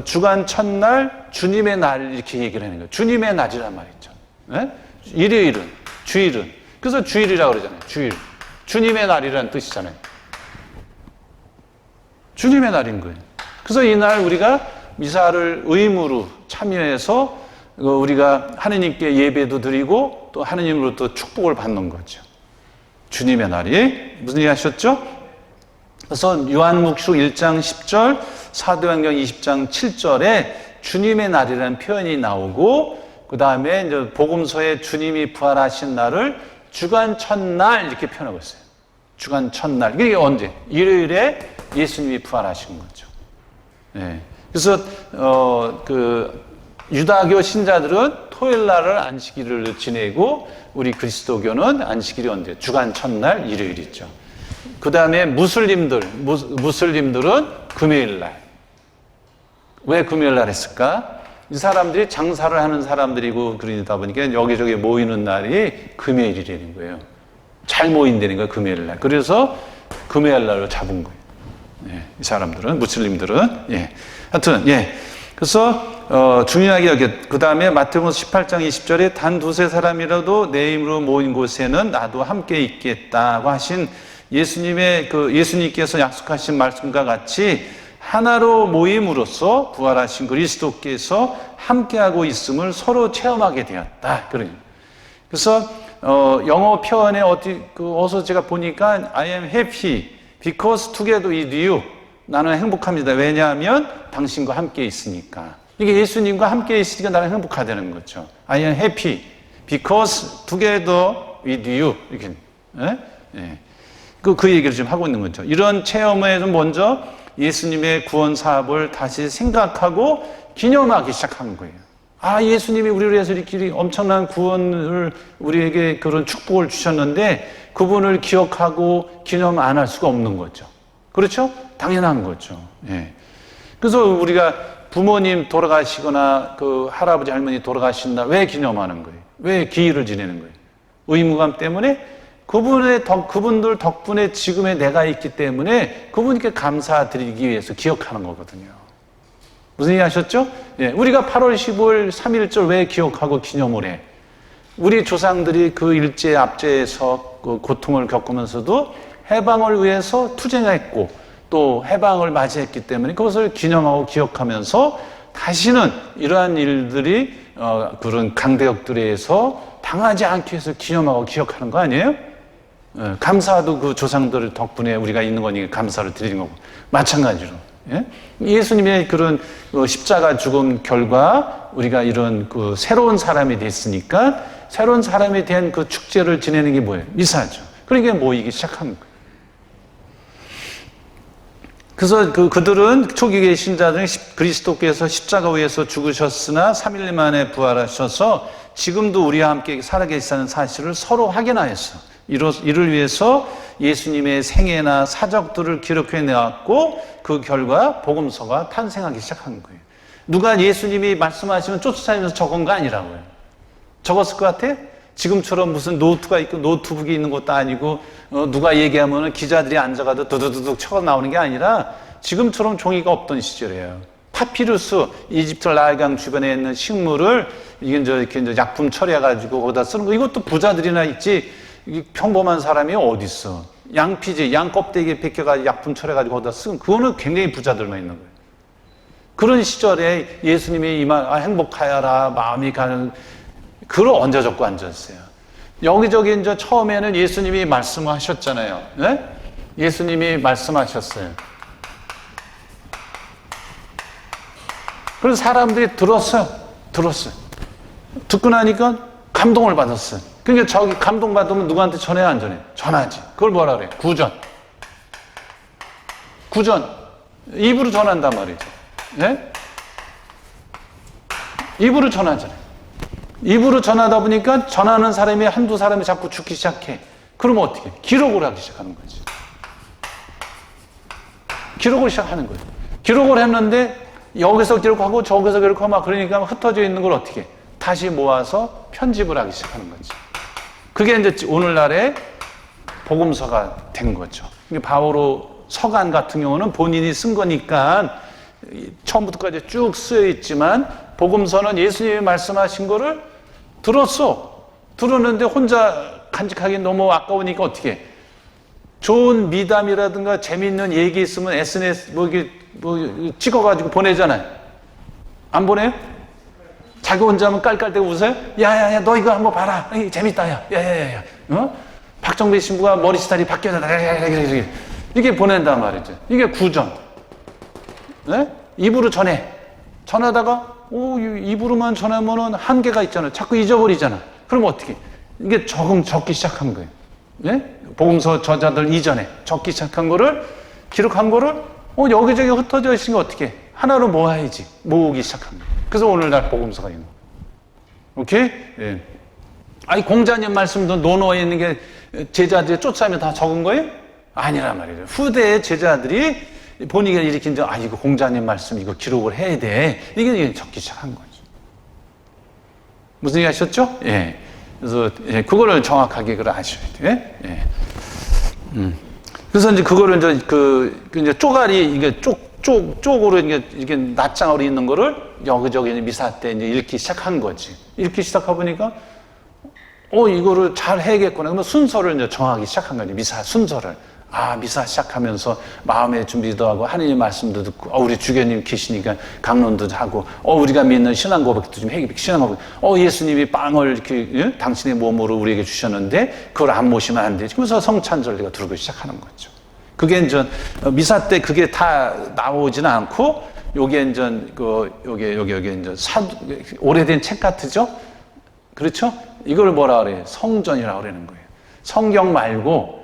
주간 첫날 주님의 날 이렇게 얘기를 하는 거예요. 주님의 날이란 말이죠. 네? 일요일은, 주일은. 그래서 주일이라고 그러잖아요. 주일. 주님의 날이라는 뜻이잖아요. 주님의 날인 거예요. 그래서 이날 우리가 미사를 의무로 참여해서 우리가 하느님께 예배도 드리고 또 하느님으로부터 축복을 받는 거죠. 주님의 날이 무슨 얘기 하셨죠? 그래서 요한복음 1장 10절, 사도행전 20장 7절에 주님의 날이라는 표현이 나오고 그 다음에 이제 복음서에 주님이 부활하신 날을 주간 첫날 이렇게 표현하고 있어요. 주간 첫날. 이게 언제? 일요일에 예수님이 부활하신 거죠. 네. 그래서 유다교 신자들은 토요일 날을 안식일을 지내고 우리 그리스도교는 안식일이 언제? 주간 첫날 일요일이죠. 그 다음에 무슬림들은 금요일 날. 왜 금요일 날 했을까? 이 사람들이 장사를 하는 사람들이고 그러다 보니까 여기저기 모이는 날이 금요일이라는 거예요. 잘 모인다는 거예요, 금요일 날. 그래서 금요일 날로 잡은 거예요. 예, 이 사람들은, 무슬림들은. 예. 하여튼, 예. 그래서, 중요하게 그 다음에 마태복음 18장 20절에 단 두세 사람이라도 내 이름으로 모인 곳에는 나도 함께 있겠다고 하신 예수님께서 약속하신 말씀과 같이 하나로 모임으로써 부활하신 그리스도께서 함께하고 있음을 서로 체험하게 되었다. 그래서 영어 표현에 어디서 제가 보니까 I am happy because together with you. 나는 행복합니다. 왜냐하면 당신과 함께 있으니까. 이게 예수님과 함께 있으니까 나는 행복하다는 거죠. I am happy because together with you. 이렇게. 예? 그 얘기를 지금 하고 있는 거죠. 이런 체험에는 먼저 예수님의 구원 사업을 다시 생각하고 기념하기 시작한 거예요. 아, 예수님이 우리를 위해서 이렇게 엄청난 구원을 우리에게 그런 축복을 주셨는데 그분을 기억하고 기념 안 할 수가 없는 거죠. 그렇죠? 당연한 거죠. 예. 그래서 우리가 부모님 돌아가시거나 그 할아버지 할머니 돌아가신 날 왜 기념하는 거예요? 왜 기일을 지내는 거예요? 의무감 때문에 그분들 덕분에 지금의 내가 있기 때문에 그분께 감사드리기 위해서 기억하는 거거든요. 무슨 얘기 하셨죠? 예, 우리가 8월 15일 3.1절 왜 기억하고 기념을 해? 우리 조상들이 그 일제 압제에서 그 고통을 겪으면서도 해방을 위해서 투쟁했고 또 해방을 맞이했기 때문에 그것을 기념하고 기억하면서 다시는 이러한 일들이 그런 강대국들에 의해서 당하지 않기 위해서 기념하고 기억하는 거 아니에요? 감사도 그 조상들 덕분에 우리가 있는 거니까 감사를 드리는 거고 마찬가지로 예수님의 그런 십자가 죽음 결과 우리가 이런 그 새로운 사람이 됐으니까 새로운 사람에 대한 그 축제를 지내는 게 뭐예요? 미사죠. 그러니까 모이기 시작한 거예요. 그래서 그들은 초기의 신자들은 그리스도께서 십자가 위에서 죽으셨으나 3일 만에 부활하셔서 지금도 우리와 함께 살아계시다는 사실을 서로 확인하였어. 이를 위해서 예수님의 생애나 사적들을 기록해 내왔고 그 결과 복음서가 탄생하기 시작한 거예요. 누가 예수님이 말씀하시면 쫓아다니면서 적은 거 아니라고요. 적었을 것 같아? 지금처럼 무슨 노트가 있고 노트북이 있는 것도 아니고 누가 얘기하면 기자들이 앉아가도 두두두둑 쳐 나오는 게 아니라 지금처럼 종이가 없던 시절이에요. 파피루스, 이집트 나일강 주변에 있는 식물을 이렇게 이제 약품 처리해가지고 거기다 쓰는 거 이것도 부자들이나 있지 평범한 사람이 어디 있어? 양피지, 양 껍데기에 벗겨가지고 약품 처리해가지고 거기다 쓰는 그거는 굉장히 부자들만 있는 거예요. 그런 시절에 예수님이 행복하여라 마음이 가는 그걸 언제 적고 앉았어요? 여기저기 이제 처음에는 예수님이 말씀하셨잖아요. 네? 예수님이 말씀하셨어요. 그래서 사람들이 들었어요. 듣고 나니까 감동을 받았어요. 그러니까 저기 감동받으면 누구한테 전해야 안 전해? 전하지. 그걸 뭐라 그래? 구전. 입으로 전한단 말이죠. 네? 입으로 전하잖아요. 입으로 전하다 보니까 전하는 사람이 한두 사람이 자꾸 죽기 시작해. 그러면 어떻게? 기록을 하기 시작하는 거지. 기록을 시작하는 거예요. 기록을 했는데 여기서 기록하고 저기서 기록하고 막 그러니까 흩어져 있는 걸 어떻게 해? 다시 모아서 편집을 하기 시작하는 거지. 그게 이제 오늘날의 복음서가 된 거죠. 바오로 서간 같은 경우는 본인이 쓴 거니까 처음부터까지 쭉 쓰여 있지만 복음서는 예수님이 말씀하신 거를 들었는데 혼자 간직하기 너무 아까우니까 어떻게 해? 좋은 미담이라든가 재미있는 얘기 있으면 SNS 찍어가지고 보내잖아요. 안 보내요? 자기 혼자 하면 깔깔대고 웃어요? 야야야 너 이거 한번 봐라. 재밌다 야. 야야야야. 박정배 신부가 머리 스타일이 바뀌었다. 이게 보낸단 말이죠. 이게 구전. 네? 입으로 전하다가 입으로만 전하면은 한계가 있잖아요. 자꾸 잊어버리잖아. 그럼 어떻게? 이게 적기 시작한 거예요. 네? 복음서 저자들 이전에 적기 시작한 거를 기록한 거를 여기저기 흩어져 있으니까 어떻게? 하나로 모으기 시작한 거예요. 그래서 오늘날 복음서가 있는 거예요. 오케이? 예. 아니 공자님 말씀도 논어에 있는 게 제자들이 쫓아오면 다 적은 거예요? 아니란 말이에요. 후대의 제자들이 본인이 일으킨 이거 공자님 말씀 이거 기록을 해야 돼. 이게 적기 시작한 거죠. 무슨 얘기 하셨죠? 예. 그래서 그거를 정확하게 아셔야 돼요. 예. 그래서 이제 그거를 이제 쪼가리 이게 쪽으로 이게 낱장으로 있는 거를 여기저기 미사 때 이제 읽기 시작한 거지. 읽기 시작하 보니까 이거를 잘 해야겠구나. 그러면 순서를 이제 정하기 시작한 거지. 미사 순서를. 미사 시작하면서 마음의 준비도 하고 하느님 말씀도 듣고 우리 주교님 계시니까 강론도 하고 우리가 믿는 신앙 고백도 좀 해. 신앙 고백. 예수님이 빵을 이렇게 당신의 몸으로 우리에게 주셨는데 그걸 안 모시면 안 되지. 그래서 성찬절리가 들어오기 시작하는 거죠. 그게 이제 미사 때 그게 다 나오지는 않고 요게 이제 요게 이제 오래된 책 같으죠? 그렇죠? 이걸 뭐라 그래요? 성전이라고 그러는 거예요. 성경 말고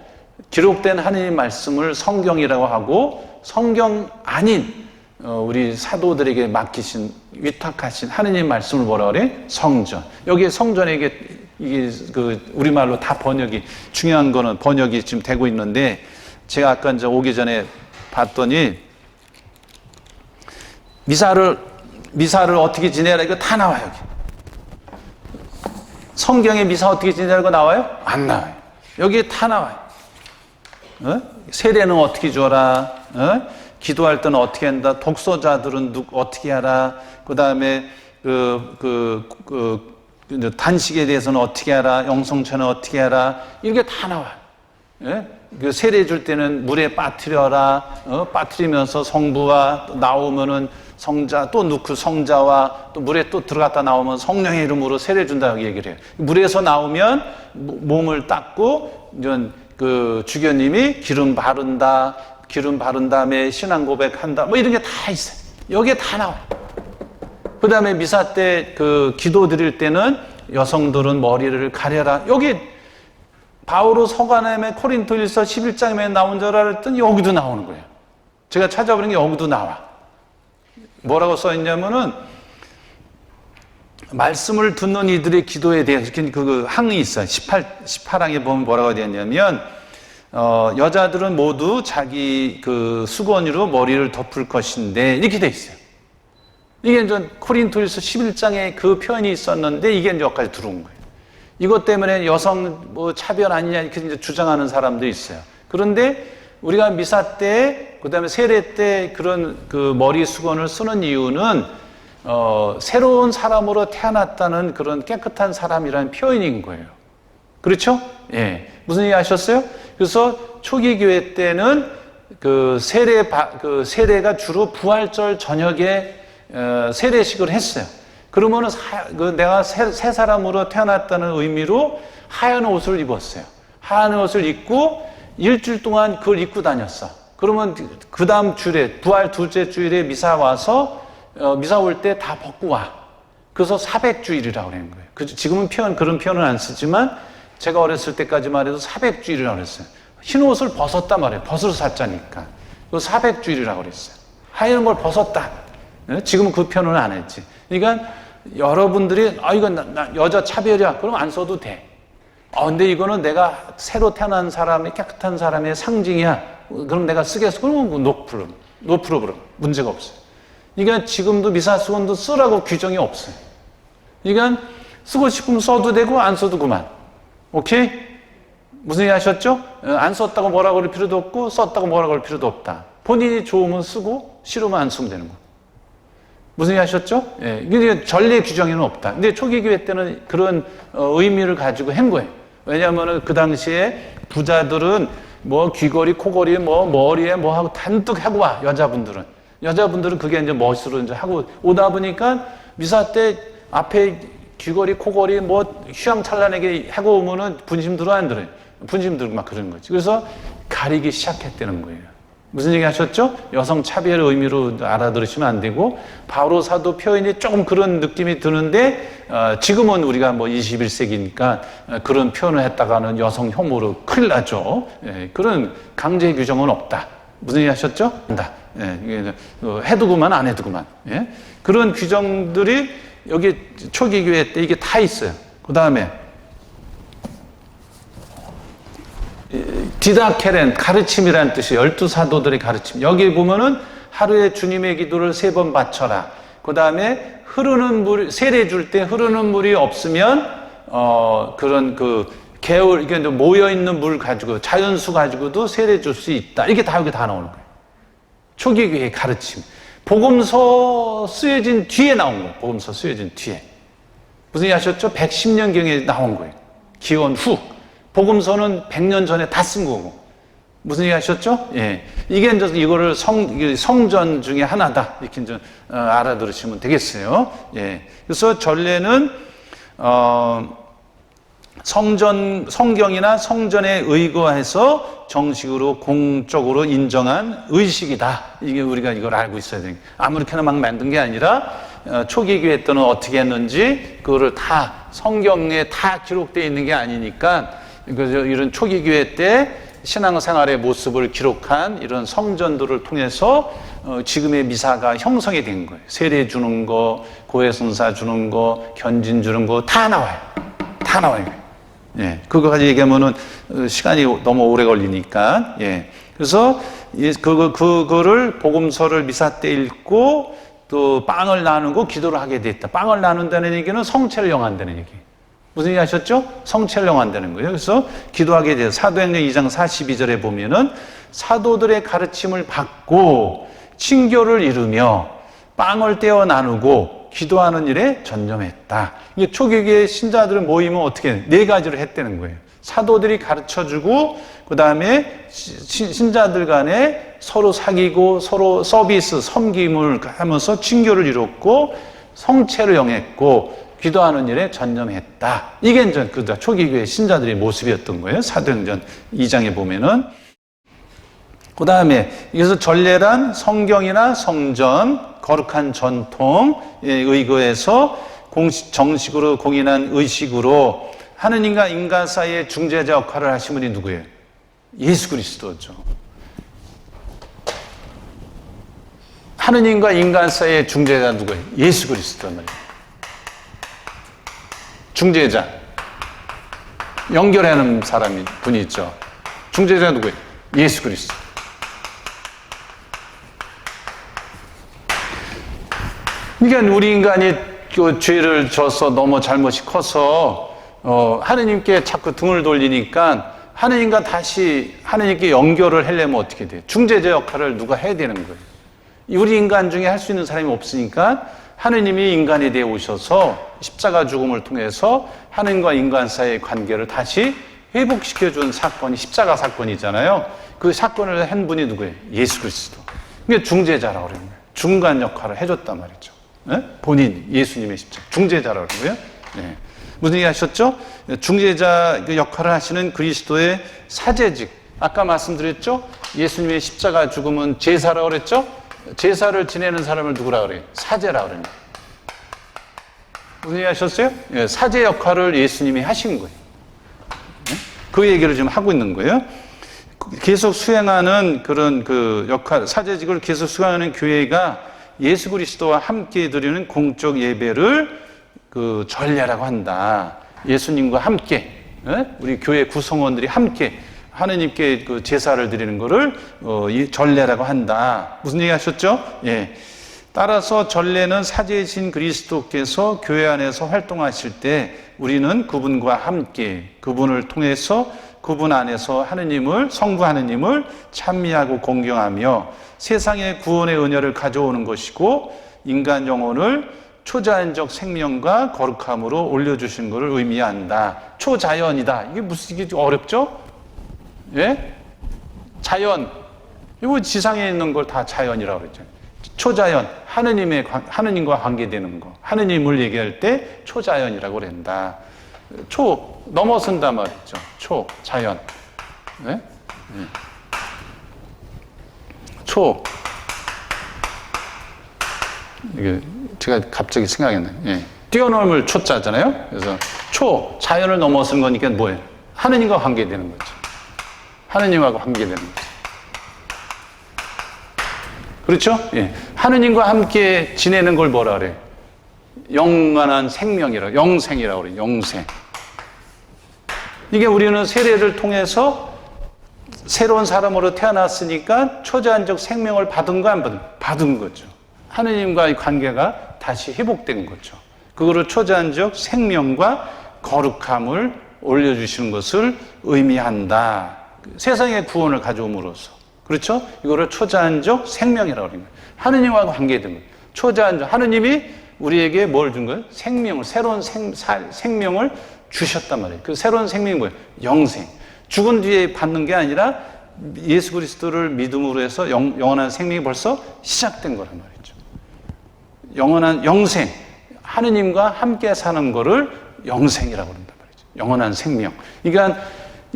기록된 하느님 말씀을 성경이라고 하고 성경 아닌 우리 사도들에게 맡기신 위탁하신 하느님 말씀을 뭐라 그래? 성전. 여기에 성전에 이게 우리말로 다 번역이 중요한 거는 번역이 지금 되고 있는데 제가 아까 이제 오기 전에 봤더니 미사를 어떻게 지내라 이거 다 나와요. 여기. 성경에 미사 어떻게 지내라고 나와요? 안 나와요. 여기에 다 나와요. 세례는 어떻게 줘라? 기도할 때는 어떻게 한다? 독서자들은 어떻게 하라? 그 다음에 단식에 대해서는 어떻게 하라? 영성체는 어떻게 하라? 이게 다 나와요. 예? 그 세례 줄 때는 물에 빠뜨려라, 빠뜨리면서 성부와 또 나오면은 성자 또 넣고 성자와 또 물에 또 들어갔다 나오면 성령의 이름으로 세례 준다고 얘기를 해요. 물에서 나오면 몸을 닦고 이런 그 주교님이 기름 바른 다음에 신앙 고백한다. 뭐 이런 게 다 있어요. 여기에 다 나와요. 그 다음에 미사 때 그 기도 드릴 때는 여성들은 머리를 가려라. 여기 바오로 서간엠의 코린토일서 11장에 나온 줄 알았더니 여기도 나오는 거예요. 제가 찾아보는 게 여기도 나와. 뭐라고 써있냐면은 말씀을 듣는 이들의 기도에 대해서 그 항이 있어요. 18항에 보면 뭐라고 되어 있냐면 여자들은 모두 자기 그 수건으로 머리를 덮을 것인데 이렇게 돼 있어요. 이게 이제 코린토일서 11장에 그 표현이 있었는데 이게 이제 여기까지 들어온 거예요. 이것 때문에 여성 뭐 차별 아니냐 이렇게 이제 주장하는 사람도 있어요. 그런데 우리가 미사 때, 그 다음에 세례 때 그런 그 머리 수건을 쓰는 이유는 새로운 사람으로 태어났다는 그런 깨끗한 사람이라는 표현인 거예요. 그렇죠? 예. 무슨 얘기 하셨어요? 그래서 초기 교회 때는 그 세례가 주로 부활절 저녁에 세례식을 했어요. 그러면은 내가 새 사람으로 태어났다는 의미로 하얀 옷을 입었어요. 하얀 옷을 입고 일주일 동안 그걸 입고 다녔어. 그러면 그 다음 주일에, 부활 둘째 주일에 미사 와서 미사 올 때 다 벗고 와. 그래서 사백주일이라고 그러는 거예요. 지금은 그런 표현은 안 쓰지만 제가 어렸을 때까지만 해도 사백주일이라고 그랬어요. 흰 옷을 벗었단 말이에요. 벗을 사자니까. 그래서 사백주일이라고 그랬어요. 하얀 걸 벗었다. 지금은 그 표현은 안 했지. 그러니까 여러분들이 이건 여자 차별이야. 그럼 안 써도 돼. 근데 이거는 내가 새로 태어난 사람의 깨끗한 사람의 상징이야. 그럼 내가 쓰겠어. 그러면 노프로 그럼 문제가 없어요. 그러니까 지금도 미사수건도 쓰라고 규정이 없어요. 그러니까 쓰고 싶으면 써도 되고 안 써도 그만. 오케이? 무슨 얘기 하셨죠? 안 썼다고 뭐라고 그럴 필요도 없고 썼다고 뭐라고 그럴 필요도 없다. 본인이 좋으면 쓰고 싫으면 안 쓰면 되는 거. 무슨 얘기 하셨죠? 예, 이게 전례 규정에는 없다. 근데 초기 교회 때는 그런 의미를 가지고 한 거예요. 왜냐하면 그 당시에 부자들은 뭐 귀걸이, 코걸이, 뭐 머리에 뭐 하고 단뜩 하고 와. 여자분들은 그게 이제 멋으로 이제 하고 오다 보니까 미사 때 앞에 귀걸이, 코걸이 뭐 휘황찬란하게 하고 오면은 분심 들어 안 들어요? 분심 들고 막 그런 거지. 그래서 가리기 시작했다는 거예요. 무슨 얘기 하셨죠? 여성 차별 의미로 알아들으시면 안 되고 바오로 사도 표현이 조금 그런 느낌이 드는데 지금은 우리가 뭐 21세기니까 그런 표현을 했다가는 여성 혐오로 큰일 나죠. 예, 그런 강제 규정은 없다. 무슨 얘기 하셨죠? 한다. 예, 해도 그만 안 해도 그만. 예? 그런 규정들이 여기 초기 교회 때 이게 다 있어요. 그 다음에 디다케렌, 가르침이라는 뜻이 12사도들의 가르침. 여기 보면은 하루에 주님의 기도를 3번 바쳐라. 그 다음에 세례 줄 때 흐르는 물이 없으면, 그런 개울, 이게 모여있는 물 가지고, 자연수 가지고도 세례 줄 수 있다. 이게 다 여기 다 나오는 거예요. 초기 교회의 가르침. 복음서 쓰여진 뒤에 나온 거예요. 복음서 쓰여진 뒤에. 무슨 얘기 하셨죠? 110년경에 나온 거예요. 기원 후. 복음서는 100년 전에 다 쓴 거고. 무슨 얘기 하셨죠? 예. 이게 이제 이거를 성전 중에 하나다. 이렇게 이제 알아들으시면 되겠어요. 예. 그래서 전례는, 성경이나 성전에 의거해서 정식으로 공적으로 인정한 의식이다. 이게 우리가 이걸 알고 있어야 돼요. 아무렇게나 막 만든 게 아니라, 초기 교회 때는 어떻게 했는지, 그거를 다 성경에 다 기록되어 있는 게 아니니까, 이런 초기 교회 때 신앙생활의 모습을 기록한 이런 성전들을 통해서 지금의 미사가 형성이 된 거예요. 세례 주는 거, 고해성사 주는 거, 견진 주는 거 다 나와요. 다 나와요. 예, 그거까지 얘기하면은 시간이 너무 오래 걸리니까. 예, 그래서 그거를 복음서를 미사 때 읽고 또 빵을 나누고 기도를 하게 됐다. 빵을 나눈다는 얘기는 성체를 영한다는 얘기. 무슨 얘기 하셨죠? 성체를 영한다는 거예요. 그래서 기도하게 돼서 사도행전 2장 42절에 보면은 사도들의 가르침을 받고 친교를 이루며 빵을 떼어 나누고 기도하는 일에 전념했다. 이게 초기의 신자들을 모이면 어떻게 네 가지를 했다는 거예요. 사도들이 가르쳐주고 그 다음에 신자들 간에 서로 사귀고 서로 서비스, 섬김을 하면서 친교를 이뤘고 성체를 영했고 기도하는 일에 전념했다. 이게 이제 그 초기 교회 신자들의 모습이었던 거예요. 사도행전 2장에 보면은. 그 다음에 여기서 전례란 성경이나 성전, 거룩한 전통에 의거해서 정식으로 공인한 의식으로 하느님과 인간 사이의 중재자 역할을 하신 분이 누구예요? 예수 그리스도죠. 하느님과 인간 사이의 중재자 누구예요? 예수 그리스도는. 중재자. 연결하는 분이 있죠. 중재자 누구예요? 예수 그리스도. 그러니까 우리 인간이 그 죄를 져서 너무 잘못이 커서 하느님께 자꾸 등을 돌리니까 하느님과 다시 하느님께 연결을 하려면 어떻게 돼요? 중재자 역할을 누가 해야 되는 거예요. 우리 인간 중에 할 수 있는 사람이 없으니까 하느님이 인간에 대해 오셔서 십자가 죽음을 통해서 하느님과 인간 사이의 관계를 다시 회복시켜준 사건이 십자가 사건이잖아요. 그 사건을 한 분이 누구예요? 예수 그리스도. 그게 중재자라고 그러는 거예요. 중간 역할을 해줬단 말이죠. 네? 본인, 예수님의 십자가. 중재자라고 그러고요. 네. 무슨 얘기 하셨죠? 중재자 역할을 하시는 그리스도의 사제직. 아까 말씀드렸죠? 예수님의 십자가 죽음은 제사라고 그랬죠? 제사를 지내는 사람을 누구라고 그래요? 사제라고 그래요. 무슨 얘기 하셨어요? 예, 사제 역할을 예수님이 하신 거예요. 네? 그 얘기를 지금 하고 있는 거예요. 계속 수행하는 그런 그 역할, 사제직을 계속 수행하는 교회가 예수 그리스도와 함께 드리는 공적 예배를 그 전례라고 한다. 예수님과 함께, 우리 교회 구성원들이 함께 하느님께 그 제사를 드리는 것을 전례라고 한다. 무슨 얘기 하셨죠? 예. 따라서 전례는 사제이신 그리스도께서 교회 안에서 활동하실 때 우리는 그분과 함께 그분을 통해서 그분 안에서 하느님을, 성부 하느님을 찬미하고 공경하며 세상의 구원의 은혜를 가져오는 것이고 인간 영혼을 초자연적 생명과 거룩함으로 올려주신 것을 의미한다. 초자연이다. 이게 어렵죠? 예? 자연. 이거 지상에 있는 걸 다 자연이라고 그랬죠. 초자연. 하느님과 관계되는 거. 하느님을 얘기할 때 초자연이라고 그런다. 넘어선다 말이죠. 자연. 네? 이게 제가 갑자기 생각했네요. 예. 뛰어넘을 초자잖아요. 그래서 자연을 넘어선 거니까 뭐예요? 하느님과 관계되는 거죠. 하느님하고 관계되는 거죠. 그렇죠? 예. 하느님과 함께 지내는 걸 뭐라 그래요? 영원한 생명이라고, 영생이라고 그래요. 영생. 이게 우리는 세례를 통해서 새로운 사람으로 태어났으니까 초자연적 생명을 받은 거 안 받은 거죠. 하느님과의 관계가 다시 회복된 거죠. 그거를 초자연적 생명과 거룩함을 올려주시는 것을 의미한다. 세상의 구원을 가져옴으로써. 그렇죠? 이거를 초자연적 생명이라고 합니다. 하느님과 관계된 거예요. 초자연적. 하느님이 우리에게 뭘 준 거예요? 생명을, 새로운 생명을 주셨단 말이에요. 그 새로운 생명이 뭐예요? 영생. 죽은 뒤에 받는 게 아니라 예수 그리스도를 믿음으로 해서 영원한 생명이 벌써 시작된 거란 말이죠. 영원한 영생. 하느님과 함께 사는 거를 영생이라고 그런단 말이죠. 영원한 생명. 그러니까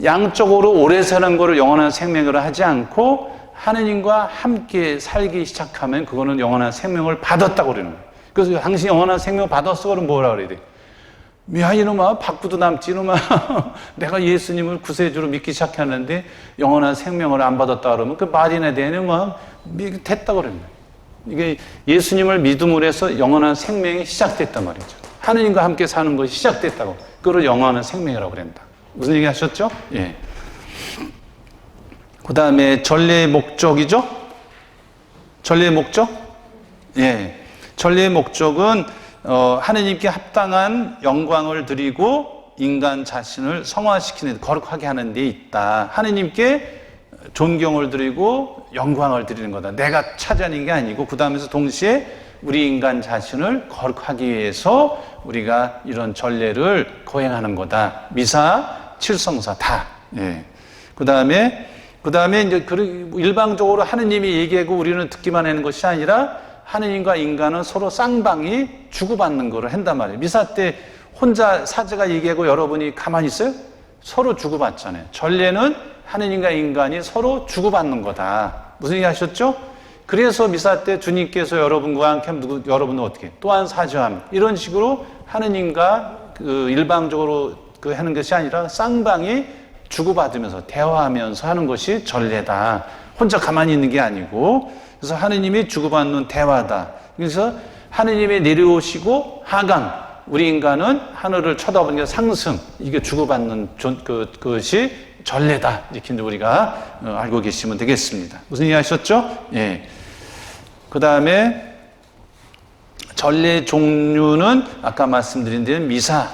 양쪽으로 오래 사는 거를 영원한 생명으로 하지 않고 하느님과 함께 살기 시작하면 그거는 영원한 생명을 받았다고 그러는 거예요. 그래서 당신이 영원한 생명을 받았어 그러면 뭐라 그래야 돼? 야 이놈아 바꾸도 남지 이놈아 내가 예수님을 구세주로 믿기 시작했는데 영원한 생명을 안 받았다 그러면 그 말이나 되는 막 됐다고 그러는 거예요. 이게 예수님을 믿음으로 해서 영원한 생명이 시작됐단 말이죠. 하느님과 함께 사는 것이 시작됐다고. 그걸 영원한 생명이라고 그런다. 무슨 얘기 하셨죠? 예. 그 다음에 전례의 목적이죠? 전례의 목적? 예. 전례의 목적은 하느님께 합당한 영광을 드리고 인간 자신을 성화시키는, 거룩하게 하는 데 있다. 하느님께 존경을 드리고 영광을 드리는 거다. 내가 차지하는 게 아니고 그 다음에서 동시에 우리 인간 자신을 거룩하기 위해서 우리가 이런 전례를 거행하는 거다. 미사, 칠성사 다. 예. 그 다음에 이제 일방적으로 하느님이 얘기하고 우리는 듣기만 하는 것이 아니라 하느님과 인간은 서로 쌍방이 주고받는 거를 한단 말이에요. 미사 때 혼자 사제가 얘기하고 여러분이 가만히 있어요? 서로 주고받잖아요. 전례는 하느님과 인간이 서로 주고받는 거다. 무슨 얘기 하셨죠? 그래서 미사 때 주님께서 여러분과 함께 하면 여러분은 어떻게? 또한 사죄함. 이런 식으로 하느님과 일방적으로 하는 것이 아니라 쌍방이 주고받으면서 대화하면서 하는 것이 전례다. 혼자 가만히 있는 게 아니고, 그래서 하느님이 주고받는 대화다. 그래서 하느님이 내려오시고 하강, 우리 인간은 하늘을 쳐다보는 게 상승, 이게 주고받는 그것이 전례다. 이렇게 우리가 알고 계시면 되겠습니다. 무슨 얘기 하셨죠? 예. 그 다음에 전례 종류는 아까 말씀드린 대로 미사,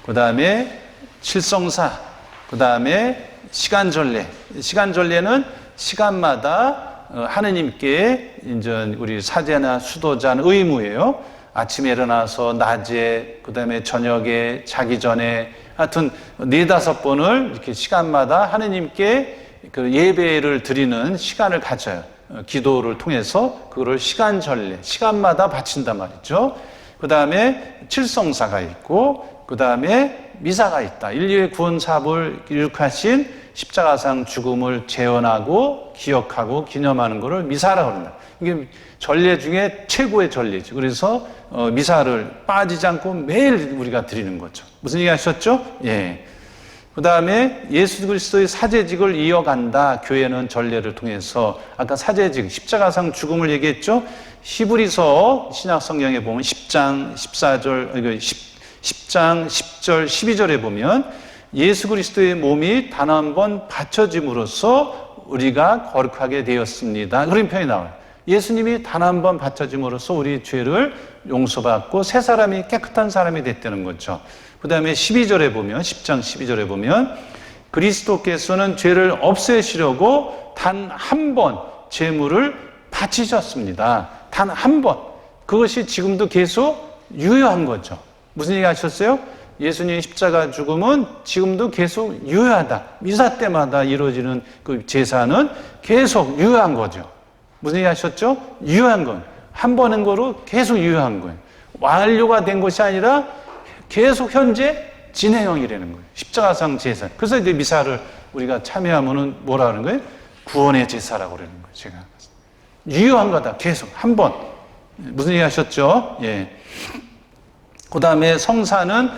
그 다음에 칠성사, 그 다음에 시간전례. 시간전례는 시간마다 하느님께 이제 우리 사제나 수도자는 의무예요. 아침에 일어나서 낮에, 그 다음에 저녁에, 자기 전에, 하여튼 4-5번을 이렇게 시간마다 하느님께 그 예배를 드리는 시간을 가져요. 기도를 통해서 그거를 시간전례, 시간마다 바친단 말이죠. 그 다음에 칠성사가 있고, 그 다음에 미사가 있다. 인류의 구원 사업을 이룩하신 십자가상 죽음을 재현하고 기억하고 기념하는 것을 미사라고 합니다. 이게 전례 중에 최고의 전례죠. 그래서 미사를 빠지지 않고 매일 우리가 드리는 거죠. 무슨 얘기 하셨죠? 예. 그 다음에 예수 그리스도의 사제직을 이어간다. 교회는 전례를 통해서 아까 사제직, 십자가상 죽음을 얘기했죠. 히브리서 신약 성경에 보면 10장 14절, 10장 10절 12절에 보면 예수 그리스도의 몸이 단 한 번 바쳐짐으로써 우리가 거룩하게 되었습니다. 그런 표현이 나와요. 예수님이 단 한 번 바쳐짐으로써 우리 죄를 용서받고 새 사람이 깨끗한 사람이 됐다는 거죠. 그 다음에 12절에 보면 10장 12절에 보면 그리스도께서는 죄를 없애시려고 단 한 번 제물을 바치셨습니다. 단 한 번. 그것이 지금도 계속 유효한 거죠. 무슨 얘기 하셨어요? 예수님의 십자가 죽음은 지금도 계속 유효하다. 미사 때마다 이루어지는 그 제사는 계속 유효한 거죠. 무슨 얘기 하셨죠? 유효한 건. 한 번 한 거로 계속 유효한 거예요. 완료가 된 것이 아니라 계속 현재 진행형이라는 거예요. 십자가상 제사. 그래서 이제 미사를 우리가 참여하면은 뭐라 하는 거예요? 구원의 제사라고 그러는 거예요. 제가. 유효한 거다. 계속. 한 번. 무슨 얘기 하셨죠? 예. 그 다음에 성사는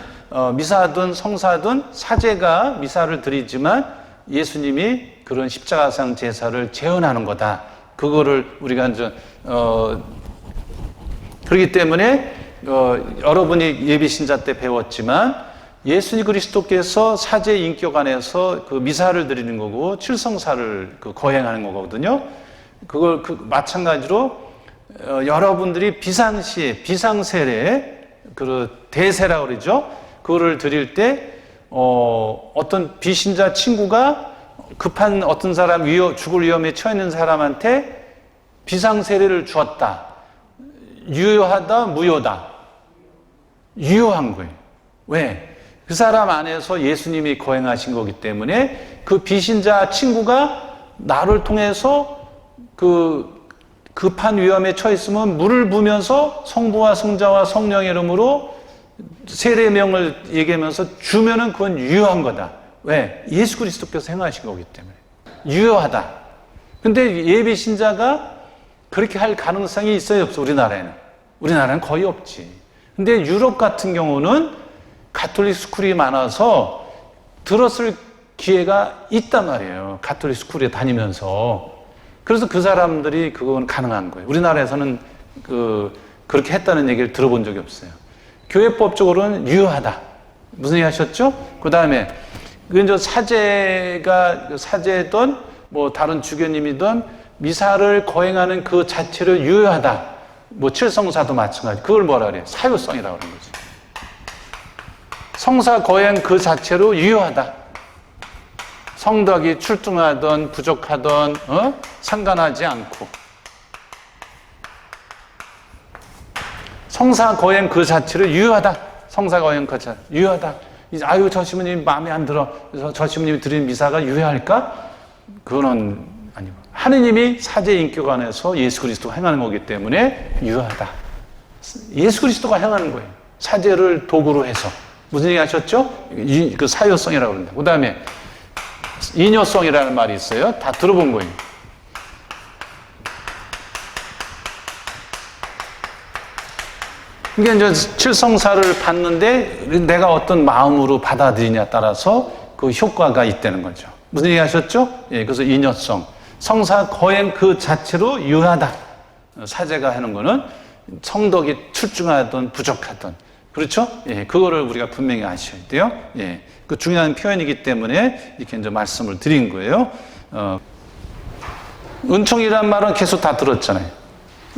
미사든 성사든 사제가 미사를 드리지만 예수님이 그런 십자가상 제사를 재현하는 거다. 그거를 우리가 이제 그렇기 때문에 여러분이 예비신자 때 배웠지만 예수 그리스도께서 사제 인격 안에서 그 미사를 드리는 거고 칠성사를 거행하는 거거든요. 그걸 마찬가지로 여러분들이 비상시에 비상세례 그 대세라고 그러죠. 그거를 드릴 때 어떤 비신자 친구가 급한 어떤 사람 죽을 위험에 처해 있는 사람한테 비상세례를 주었다. 유효하다, 무효다. 유효한 거예요. 왜? 그 사람 안에서 예수님이 거행하신 거기 때문에 그 비신자 친구가 나를 통해서 그 급한 위험에 처했으면 물을 부으면서 성부와 성자와 성령의 이름으로 세례명을 얘기하면서 주면은 그건 유효한 거다. 왜? 예수 그리스도께서 행하신 거기 때문에. 유효하다. 근데 예비 신자가 그렇게 할 가능성이 있어요, 없어? 우리나라에는. 우리나라는 거의 없지. 근데 유럽 같은 경우는 가톨릭 스쿨이 많아서 들었을 기회가 있단 말이에요. 가톨릭 스쿨에 다니면서. 그래서 그 사람들이 그건 가능한 거예요. 우리나라에서는 그렇게 했다는 얘기를 들어본 적이 없어요. 교회법적으로는 유효하다. 무슨 얘기 하셨죠? 그 다음에, 그건 사제든, 뭐, 다른 주교님이든, 미사를 거행하는 그 자체를 유효하다. 뭐, 칠성사도 마찬가지. 그걸 뭐라 그래요? 사유성이라고 그러는 거죠. 성사 거행 그 자체로 유효하다. 성덕이 출중하든, 부족하든, 상관하지 않고. 성사 거행 그 자체를 유효하다. 성사 거행 그 자체 유효하다. 아유, 저 시부님 마음에 안 들어. 그래서 저 시부님이 드린 미사가 유효할까? 그거는 아니고 하느님이 사제 인격 안에서 예수 그리스도가 행하는 거기 때문에 유하다. 예수 그리스도가 행하는 거예요. 사제를 도구로 해서. 무슨 얘기 하셨죠? 그 사유성이라고 그런다. 그 다음에 인여성이라는 말이 있어요. 다 들어본 거예요. 그러니까 이제 칠성사를 받는데 내가 어떤 마음으로 받아들이냐에 따라서 그 효과가 있다는 거죠. 무슨 얘기 하셨죠? 예, 그래서 인여성. 성사 거행 그 자체로 유하다. 사제가 하는 거는 성덕이 출중하든 부족하든. 그렇죠? 예, 그거를 우리가 분명히 아셔야 돼요. 예, 그 중요한 표현이기 때문에 이렇게 이제 말씀을 드린 거예요. 은총이란 말은 계속 다 들었잖아요.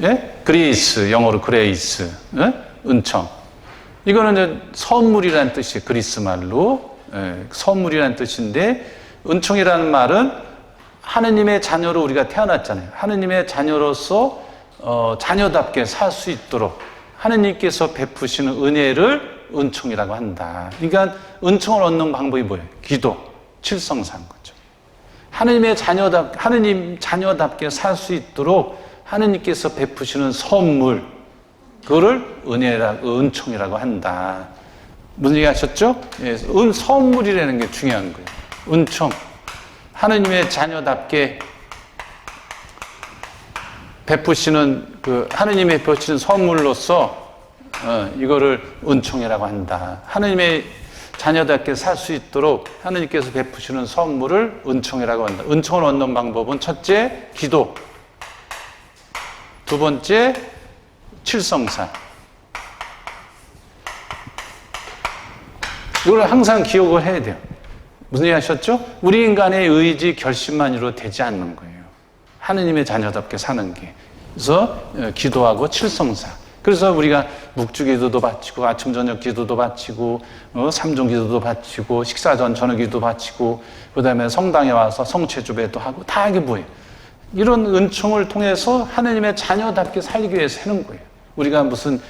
예? 그리스, 영어로 그레이스. 예? 은총. 이거는 이제 선물이라는 뜻이에요. 그리스 말로. 예, 선물이라는 뜻인데, 은총이라는 말은 하느님의 자녀로 우리가 태어났잖아요. 하느님의 자녀로서 자녀답게 살 수 있도록 하느님께서 베푸시는 은혜를 은총이라고 한다. 그러니까 은총을 얻는 방법이 뭐예요? 기도, 칠성사인 거죠. 하느님 자녀답게 살 수 있도록 하느님께서 베푸시는 선물, 그거를 은총이라고 한다. 무슨 얘기 하셨죠? 예, 선물이라는 게 중요한 거예요. 은총. 하느님의 자녀답게 베푸시는 하느님의 베푸시는 선물로서 이거를 은총이라고 한다. 하느님의 자녀답게 살 수 있도록 하느님께서 베푸시는 선물을 은총이라고 한다. 은총을 얻는 방법은 첫째, 기도. 두 번째, 칠성사. 이걸 항상 기억을 해야 돼요. 무슨 얘기 하셨죠? 우리 인간의 의지, 결심만으로 되지 않는 거예요. 하느님의 자녀답게 사는 게. 그래서 기도하고 칠성사. 그래서 우리가 묵주기도도 바치고 아침 저녁 기도도 바치고 삼종 기도도 바치고 식사 전 저녁 기도도 바치고 그다음에 성당에 와서 성체주배도 하고 다 이게 뭐예요? 이런 은총을 통해서 하느님의 자녀답게 살기 위해서 하는 거예요. 우리가 무슨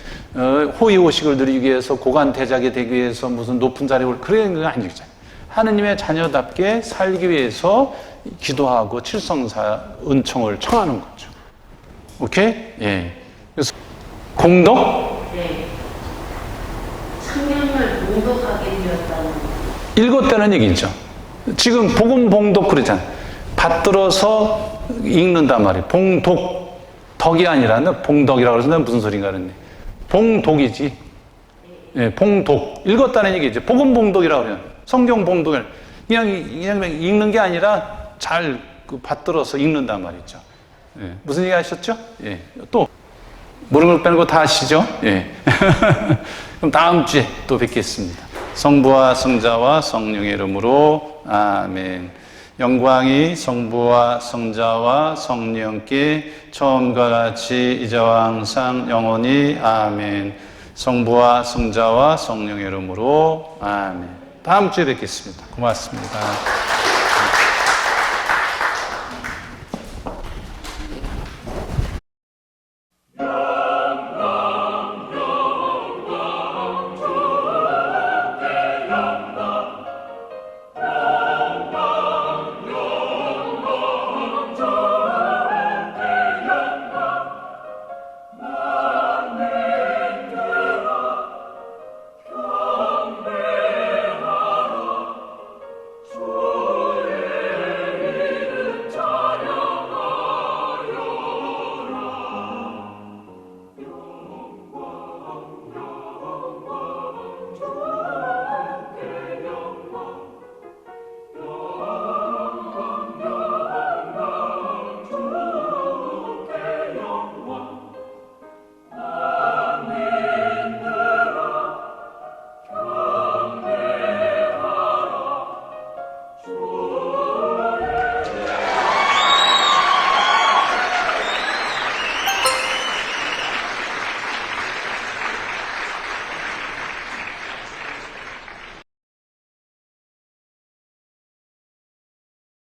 호의호식을 누리기 위해서 고관 대작이 되기 위해서 무슨 높은 자리에 올 그런 건 아니잖아요. 하느님의 자녀답게 살기 위해서 기도하고 칠성사 은총을 청하는 거죠. 오케이? 예. 그래서 공덕? 네. 성령을 공덕하게 되었다는. 읽었다는 얘기죠. 지금 복음 봉독 그러잖아요. 받들어서 읽는단 말이에요. 봉독. 덕이 아니라 봉덕이라고 해서 무슨 소린가 그랬네. 봉독이지. 예, 봉독. 읽었다는 얘기죠. 복음 봉독이라고 그래요. 성경 봉독을 그냥 읽는 게 아니라 잘 받들어서 읽는단 말이죠. 예, 무슨 얘기 하셨죠? 예, 또 모르는 걸 빼는 거 다 아시죠? 예. 그럼 다음 주에 또 뵙겠습니다. 성부와 성자와 성령의 이름으로 아멘. 영광이 성부와 성자와 성령께 처음과 같이 이제와 항상 영원히 아멘. 성부와 성자와 성령의 이름으로 아멘. 다음 주에 뵙겠습니다. 고맙습니다.